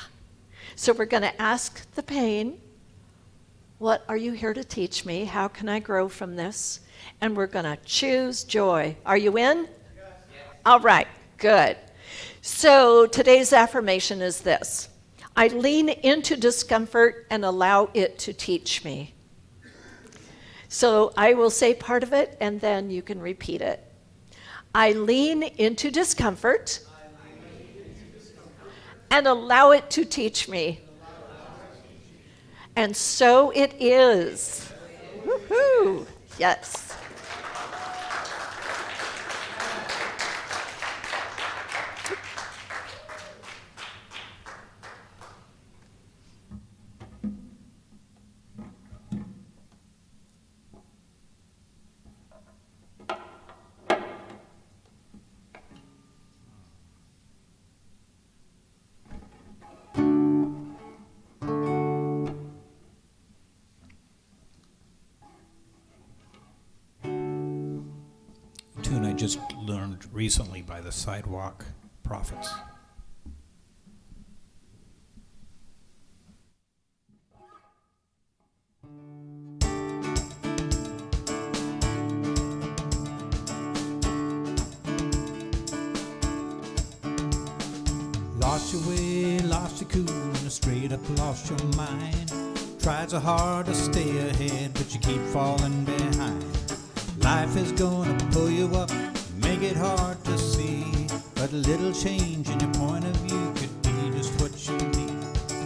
So we're going to ask the pain, what are you here to teach me? How can I grow from this? And we're going to choose joy. Are you in? Yes. All right, good. So today's affirmation is this: I lean into discomfort and allow it to teach me. So I will say part of it, and then you can repeat it. I lean into discomfort and allow it to teach me. And so it is. Woohoo! Yes. Tune I just learned recently by the Sidewalk Prophets. Lost your way, lost your cool, and straight up lost your mind. Tried so hard to stay ahead, but you keep falling behind. Life is gonna pull you up, make it hard to see. But a little change in your point of view could be just what you need.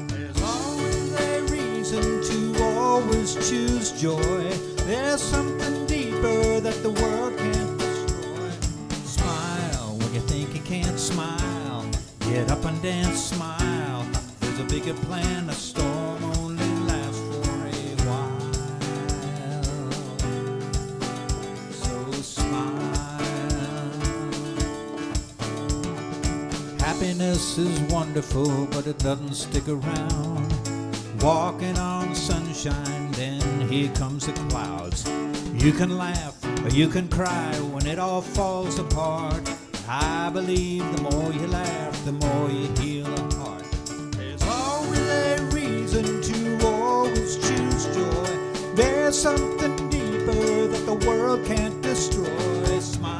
There's always a reason to always choose joy. There's something deeper that the world can't destroy. Smile when you think you can't smile. Get up and dance, smile. There's a bigger plan, a storm only lasts for a while. This is wonderful, but it doesn't stick around. Walking on sunshine, then here comes the clouds. You can laugh or you can cry when it all falls apart. I believe the more you laugh, the more you heal a heart. There's always a reason to always choose joy. There's something deeper that the world can't destroy. Smile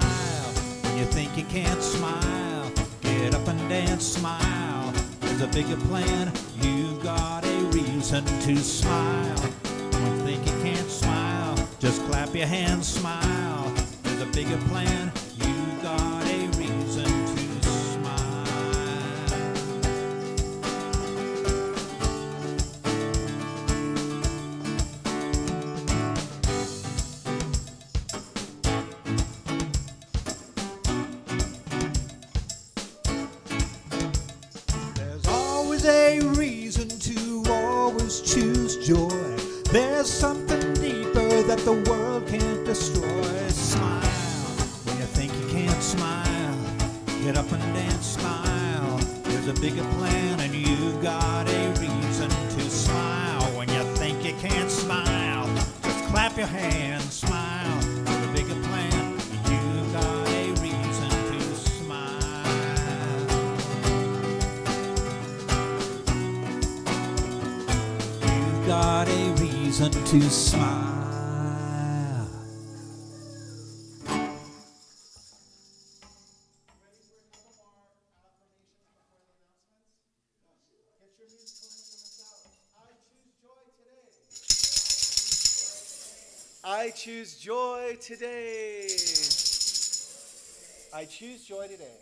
when you think you can't smile. Get up and dance, smile. There's a bigger plan. You've got a reason to smile. When you think you can't smile, just clap your hands, smile. There's a bigger plan. You've got a reason to smile. There's always a reason to always choose joy. There's something deeper that the world can't destroy. Smile when you think you can't smile. Get up and dance, smile. There's a bigger plan and you got a reason to smile. When you think you can't smile, just clap your hands, smile. There's a bigger plan, you got a reason to smile. You got a reason to smile. I choose joy today. I choose joy today.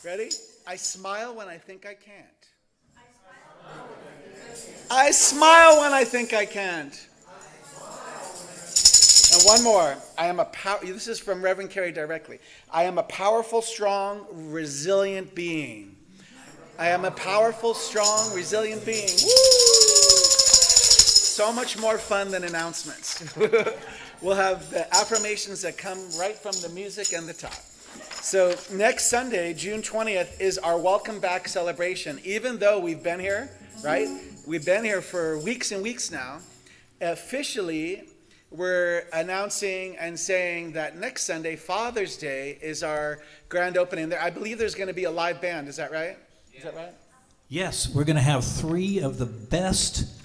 Ready? I smile when I think I can't. I smile when I think I can't. And one more. This is from Reverend Carrie directly. I am a powerful, strong, resilient being. I am a powerful, strong, resilient being. Woo! So much more fun than announcements. We'll have the affirmations that come right from the music and the talk. So next Sunday, June 20th, is our welcome back celebration. Even though we've been here, right? We've been here for weeks and weeks now. Officially, we're announcing and saying that next Sunday, Father's Day, is our grand opening. I believe there's going to be a live band. Is that right? Is that right? Yes, we're going to have 3 of the best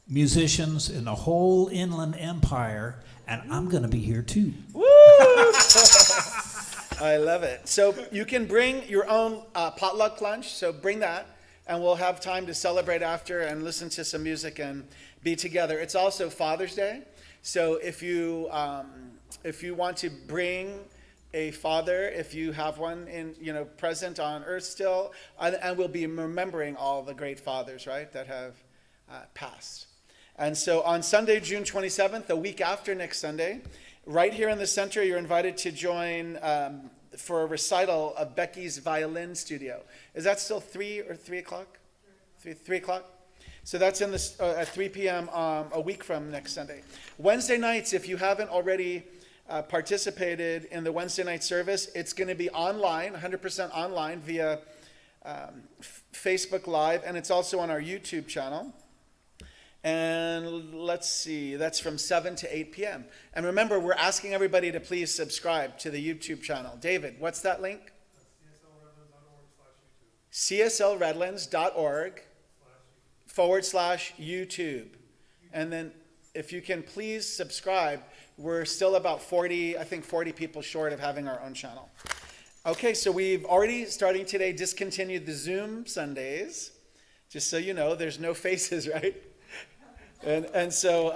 musicians in the whole Inland Empire, and I'm going to be here too. Woo! I love it. So you can bring your own potluck lunch, so bring that, and we'll have time to celebrate after and listen to some music and be together. It's also Father's Day, so if you want to bring a father, if you have one present on earth still, and we'll be remembering all the great fathers, right, that have passed. And so on Sunday, June 27th, a week after next Sunday, right here in the center, you're invited to join for a recital of Becky's violin studio. Is that still 3 o'clock? 3 o'clock? So that's at 3 p.m. A week from next Sunday. Wednesday nights, if you haven't already participated in the Wednesday night service, it's going to be online, 100% online via Facebook Live, and it's also on our YouTube channel. And let's see, that's from 7 to 8 p.m. And remember, we're asking everybody to please subscribe to the YouTube channel. David, what's that link? cslredlands.org/YouTube. And then if you can please subscribe, we're still about 40 people short of having our own channel. Okay, so we've already, starting today, discontinued the Zoom Sundays. Just so you know, there's no faces, right? And so,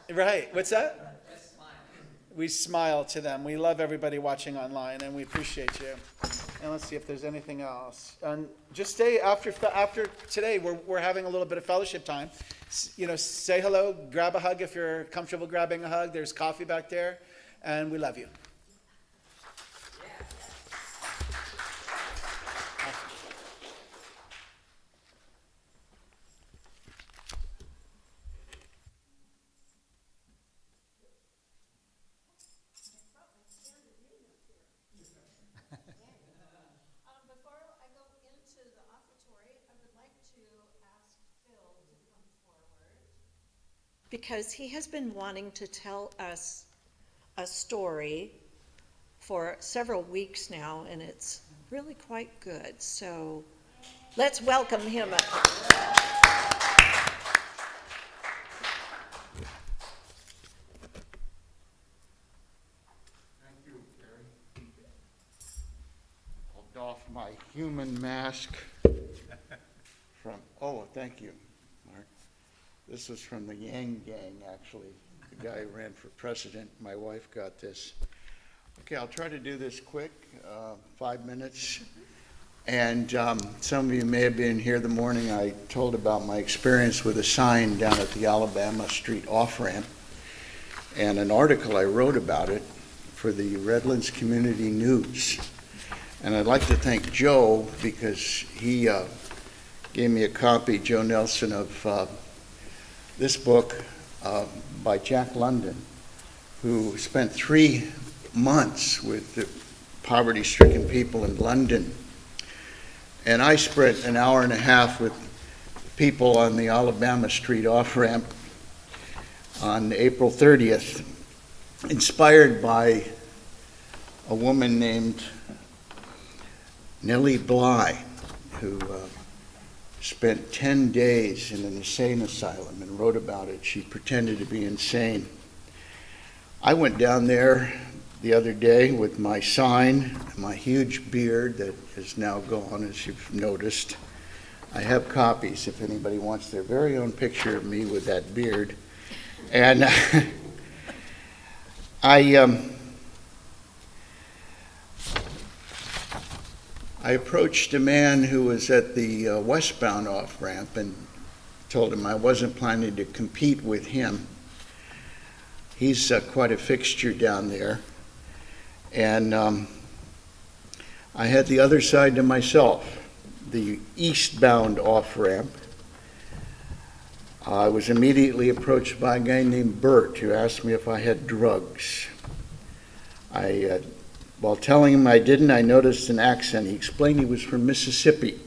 right, what's that? We smile to them. We love everybody watching online, and we appreciate you. And let's see if there's anything else. And just stay after today. We're having a little bit of fellowship time. Say hello, grab a hug if you're comfortable grabbing a hug. There's coffee back there, and we love you. because he has been wanting to tell us a story for several weeks now, and it's really quite good. So let's welcome him up. Thank you, Carrie. I'll doff my human mask from, oh, thank you, Mark. This was from the Yang Gang, actually. The guy who ran for president. My wife got this. Okay, I'll try to do this quick, 5 minutes. And some of you may have been here the morning I told about my experience with a sign down at the Alabama Street off-ramp and an article I wrote about it for the Redlands Community News. And I'd like to thank Joe because he gave me a copy, Joe Nelson, of this book by Jack London, who spent 3 months with the poverty-stricken people in London. And I spent an hour and a half with people on the Alabama Street off-ramp on April 30th, inspired by a woman named Nellie Bly, who spent 10 days in an insane asylum and wrote about it. She pretended to be insane. I went down there the other day with my sign, my huge beard that is now gone, as you've noticed. I have copies if anybody wants their very own picture of me with that beard. And I approached a man who was at the westbound off-ramp and told him I wasn't planning to compete with him. He's quite a fixture down there. And I had the other side to myself, the eastbound off-ramp. I was immediately approached by a guy named Bert who asked me if I had drugs. While telling him I didn't, I noticed an accent. He explained he was from Mississippi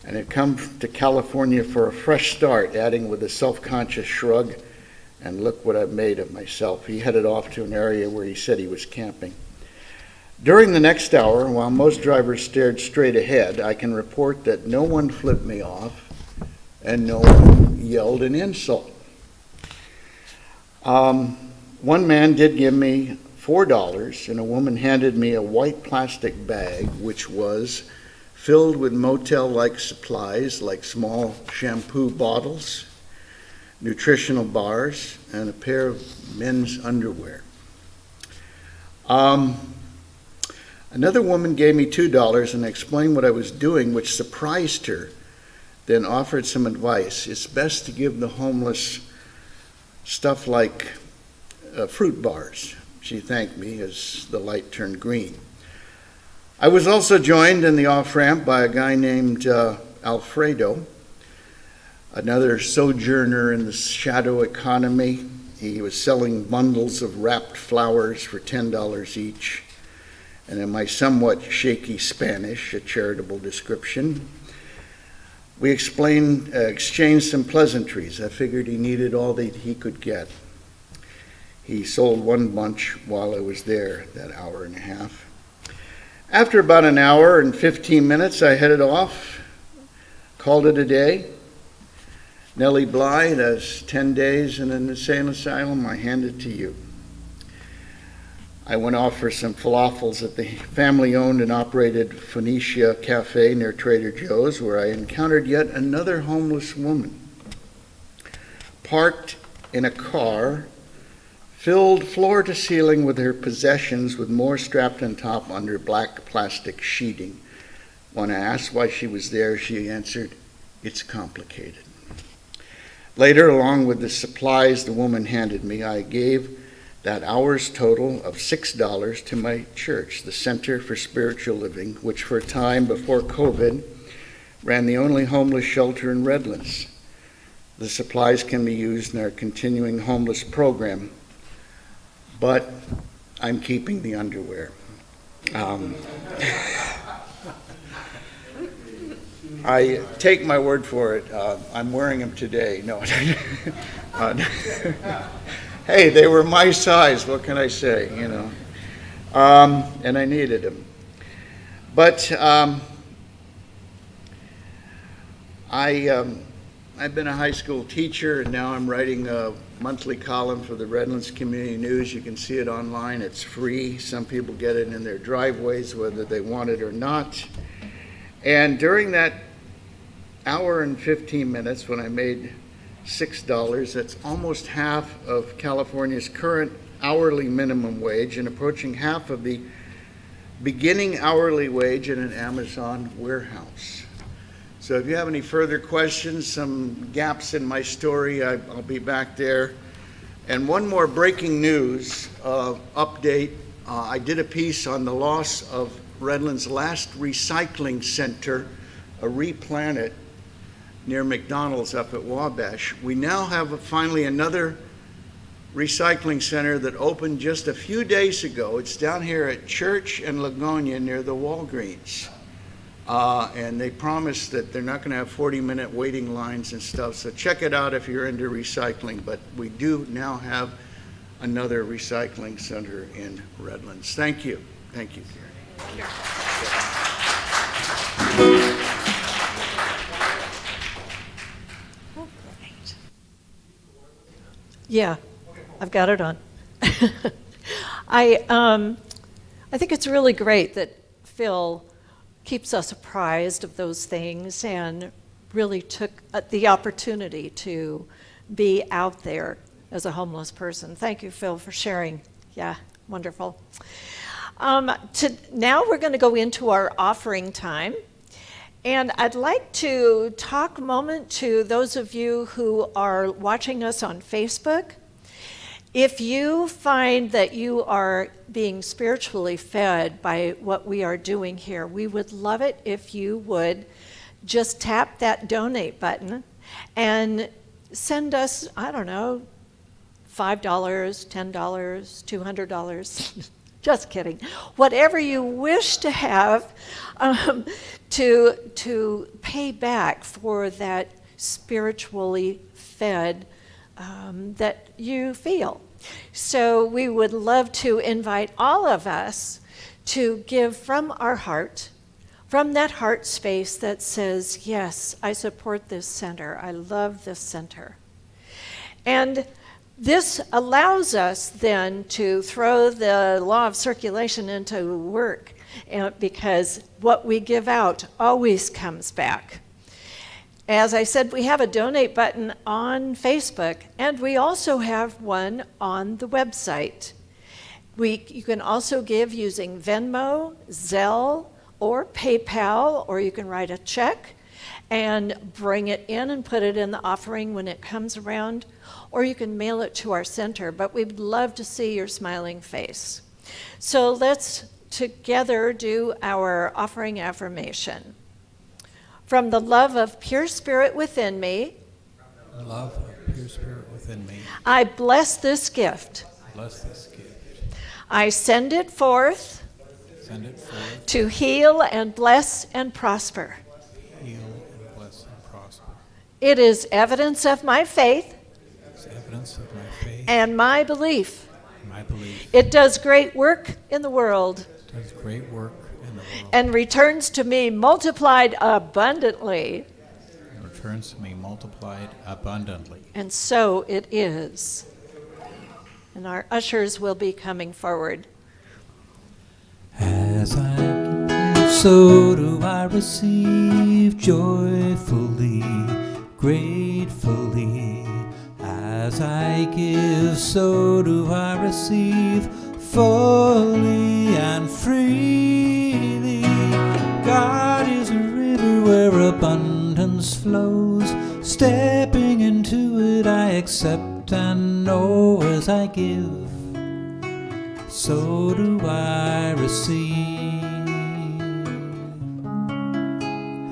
and had come to California for a fresh start, adding with a self-conscious shrug, and look what I've made of myself. He headed off to an area where he said he was camping. During the next hour, while most drivers stared straight ahead, I can report that no one flipped me off and no one yelled an insult. One man did give me $4, and a woman handed me a white plastic bag which was filled with motel-like supplies like small shampoo bottles, nutritional bars, and a pair of men's underwear. Another woman gave me $2 and explained what I was doing, which surprised her, then offered some advice. It's best to give the homeless stuff like fruit bars. She thanked me as the light turned green. I was also joined in the off-ramp by a guy named Alfredo, another sojourner in the shadow economy. He was selling bundles of wrapped flowers for $10 each. And in my somewhat shaky Spanish, a charitable description, we exchanged some pleasantries. I figured he needed all that he could get. He sold one bunch while I was there, that hour and a half. After about an hour and 15 minutes, I headed off, called it a day. Nellie Bly, that's 10 days in an insane asylum. I hand it to you. I went off for some falafels at the family-owned and operated Phoenicia Cafe near Trader Joe's, where I encountered yet another homeless woman, parked in a car filled floor to ceiling with her possessions, with more strapped on top under black plastic sheeting. When I asked why she was there, she answered, "It's complicated." Later, along with the supplies the woman handed me, I gave that hour's total of $6 to my church, the Center for Spiritual Living, which for a time before COVID ran the only homeless shelter in Redlands. The supplies can be used in our continuing homeless program, but I'm keeping the underwear. I take my word for it. I'm wearing them today. No. Hey, they were my size. What can I say? You know, and I needed them. But I've been a high school teacher, and now I'm writing a monthly column for the Redlands Community News. You can see it online. It's free. Some people get it in their driveways, whether they want it or not. And during that hour and 15 minutes, when I made $6, that's almost half of California's current hourly minimum wage and approaching half of the beginning hourly wage in an Amazon warehouse. So if you have any further questions, some gaps in my story, I'll be back there. And one more breaking news update. I did a piece on the loss of Redlands' last recycling center, a Replanet, near McDonald's up at Wabash. We now have finally another recycling center that opened just a few days ago. It's down here at Church and Lagonia near the Walgreens. And they promise that they're not going to have 40-minute waiting lines and stuff. So check it out if you're into recycling. But we do now have another recycling center in Redlands. Thank you. Thank you, Carrie. Oh, great. Yeah, I've got it on. I think it's really great that Phil keeps us apprised of those things and really took the opportunity to be out there as a homeless person. Thank you, Phil, for sharing. Yeah, wonderful. Now we're going to go into our offering time. And I'd like to talk a moment to those of you who are watching us on Facebook. If you find that you are being spiritually fed by what we are doing here, we would love it if you would just tap that donate button and send us, I don't know, $5, $10, $200. Just kidding. Whatever you wish to have to pay back for that spiritually fed that you feel. So we would love to invite all of us to give from our heart, from that heart space that says, yes, I support this center. I love this center. And this allows us then to throw the law of circulation into work, because what we give out always comes back. As I said, we have a donate button on Facebook, and we also have one on the website. You can also give using Venmo, Zelle, or PayPal, or you can write a check and bring it in and put it in the offering when it comes around, or you can mail it to our center, but we'd love to see your smiling face. So let's together do our offering affirmation. From the love of pure spirit within me, Love of pure spirit within me. I bless this gift. Bless this gift. I send it forth Send it forth. to heal and bless and prosper. Heal and bless and prosper. It is evidence of my faith It's evidence of my faith and my belief. and my belief. It does great work in the world It does great work in the world and returns to me multiplied abundantly. and returns to me multiplied abundantly. And so it is. And our ushers will be coming forward. As I give, so do I receive joyfully, gratefully. As I give, so do I receive fully and freely. God is a river where abundance flows. Stepping into it, I accept and know as I give. So do I receive.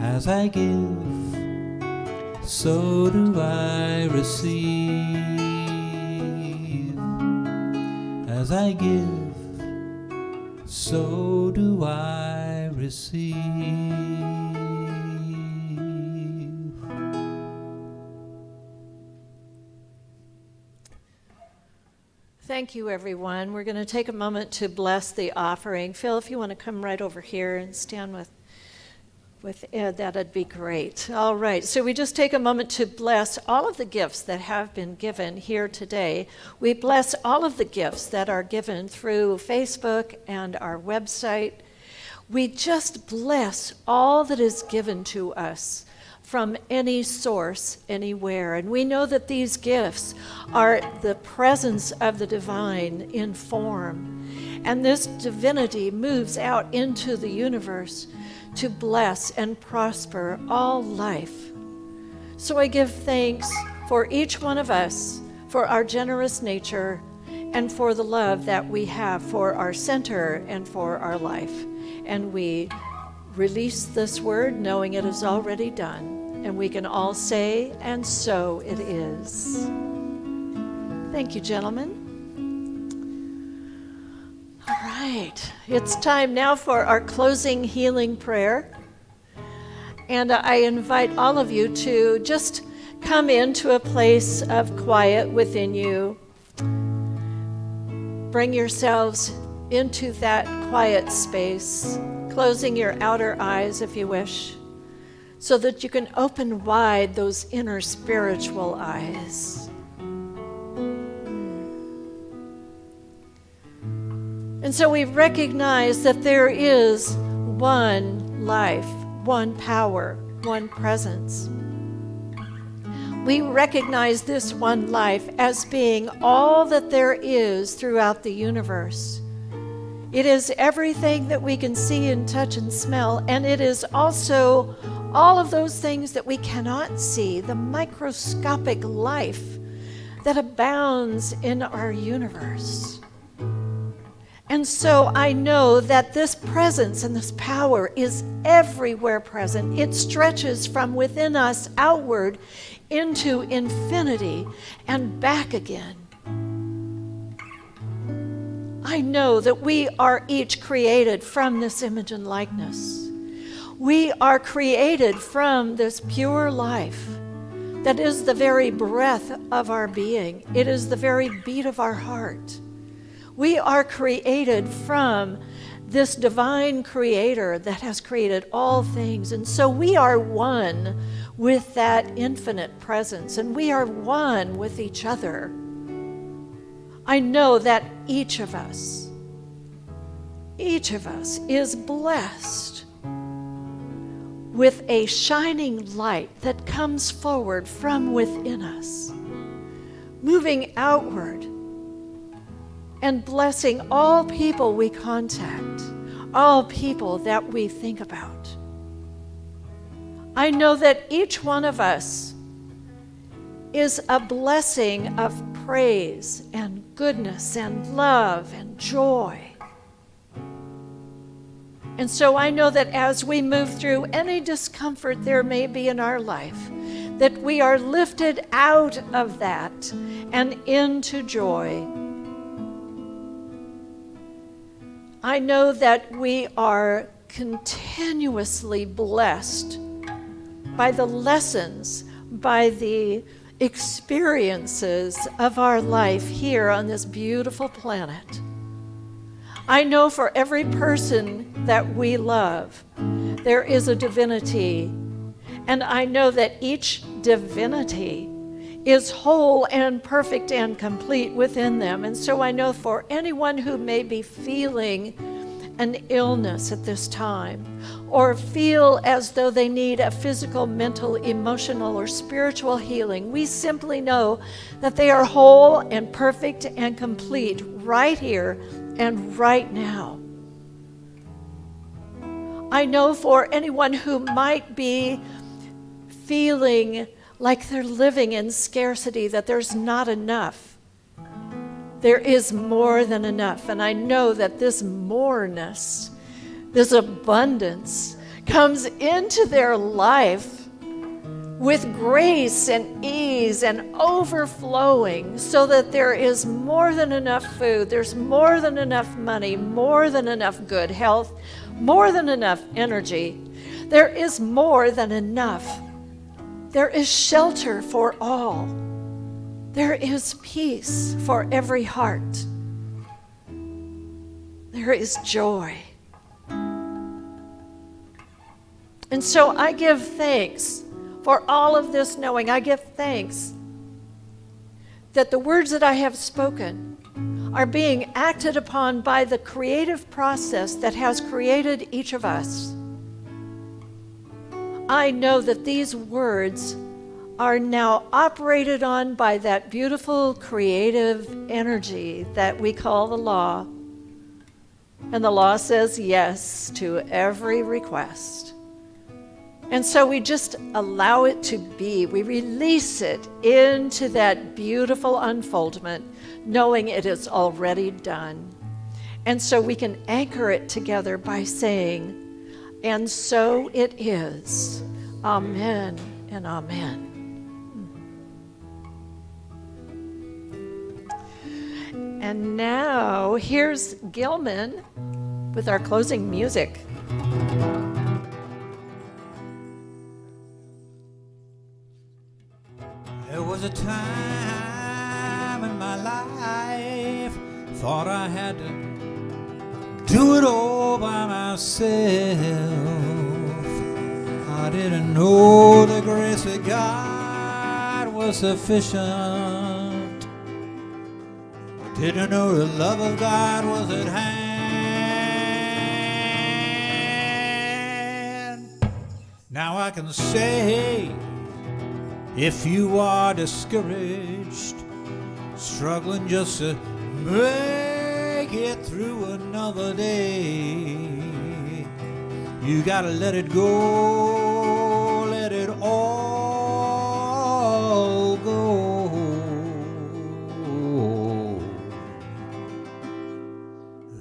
As I give, so do I receive. As I give, so do I receive. Thank you, everyone. We're going to take a moment to bless the offering. Phil, if you want to come right over here and stand with Ed, that'd be great. All right, so we just take a moment to bless all of the gifts that have been given here today. We bless all of the gifts that are given through Facebook and our website. We just bless all that is given to us from any source, anywhere. And we know that these gifts are the presence of the divine in form. And this divinity moves out into the universe to bless and prosper all life. So I give thanks for each one of us, for our generous nature, and for the love that we have for our center and for our life. And we release this word knowing it is already done. And we can all say, and so it is. Thank you, gentlemen. All right, it's time now for our closing healing prayer. And I invite all of you to just come into a place of quiet within you. Bring yourselves into that quiet space, closing your outer eyes if you wish, so that you can open wide those inner spiritual eyes. And so we recognize that there is one life, one power, one presence. We recognize this one life as being all that there is throughout the universe. It is everything that we can see and touch and smell, and it is also all of those things that we cannot see, the microscopic life that abounds in our universe. And so I know that this presence and this power is everywhere present. It stretches from within us outward into infinity and back again. I know that we are each created from this image and likeness. We are created from this pure life that is the very breath of our being. It is the very beat of our heart. We are created from this divine creator that has created all things. And so we are one with that infinite presence, and we are one with each other. I know that each of us is blessed with a shining light that comes forward from within us, moving outward and blessing all people we contact, all people that we think about. I know that each one of us is a blessing of praise and goodness and love and joy. And so I know that as we move through any discomfort there may be in our life, that we are lifted out of that and into joy. I know that we are continuously blessed by the lessons, by the experiences of our life here on this beautiful planet. I know for every person that we love, there is a divinity, and I know that each divinity is whole and perfect and complete within them. And so I know for anyone who may be feeling an illness at this time, or feel as though they need a physical, mental, emotional, or spiritual healing, we simply know that they are whole and perfect and complete right here and right now. I know for anyone who might be feeling like they're living in scarcity, that there's not enough. There is more than enough. And I know that this moreness, this abundance, comes into their life with grace and ease and overflowing, so that there is more than enough food, there's more than enough money, more than enough good health, more than enough energy. There is more than enough. There is shelter for all. There is peace for every heart. There is joy. And so I give thanks for all of this knowing. I give thanks that the words that I have spoken are being acted upon by the creative process that has created each of us. I know that these words are now operated on by that beautiful creative energy that we call the law. And the law says yes to every request. And so we just allow it to be. We release it into that beautiful unfoldment, knowing it is already done. And so we can anchor it together by saying, and so it is. Amen and amen. And now here's Gilman with our closing music. There was a time in my life, thought I had to do it all by myself. I didn't know the grace of God was sufficient. Didn't know the love of God was at hand. Now I can say, if you are discouraged, struggling just to make it through another day, you gotta let it go, let it all go.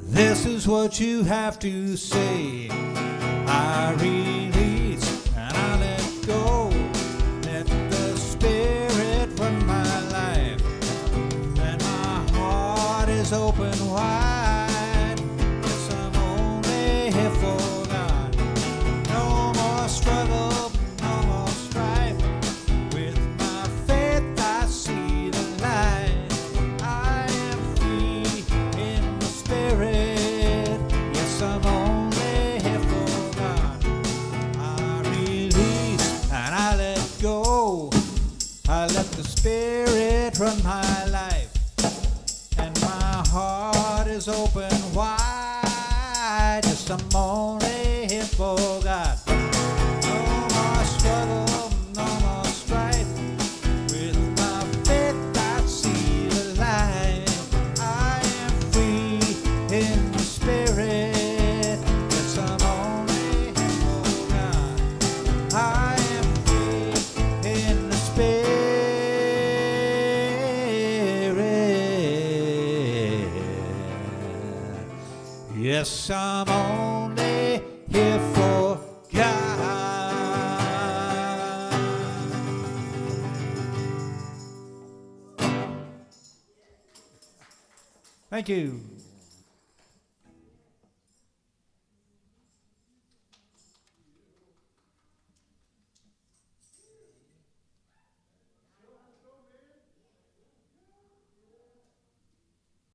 This is what you have to say. I release and I let go. Let the Spirit run my life, and my heart is open wide. Yes, I'm only here for God. No more struggle, no more strife. With my faith I see the light. I am free in the Spirit. Yes, I'm only here for God. I release and I let go. I let the Spirit run my life, and my heart is open wide. Yes, I'm only here for God. No more struggle, no more strife. With my faith I see the light. I am free in the Spirit. Yes, I'm only here for God. I am free in the Spirit. Yes, I'm only here for God. Thank you.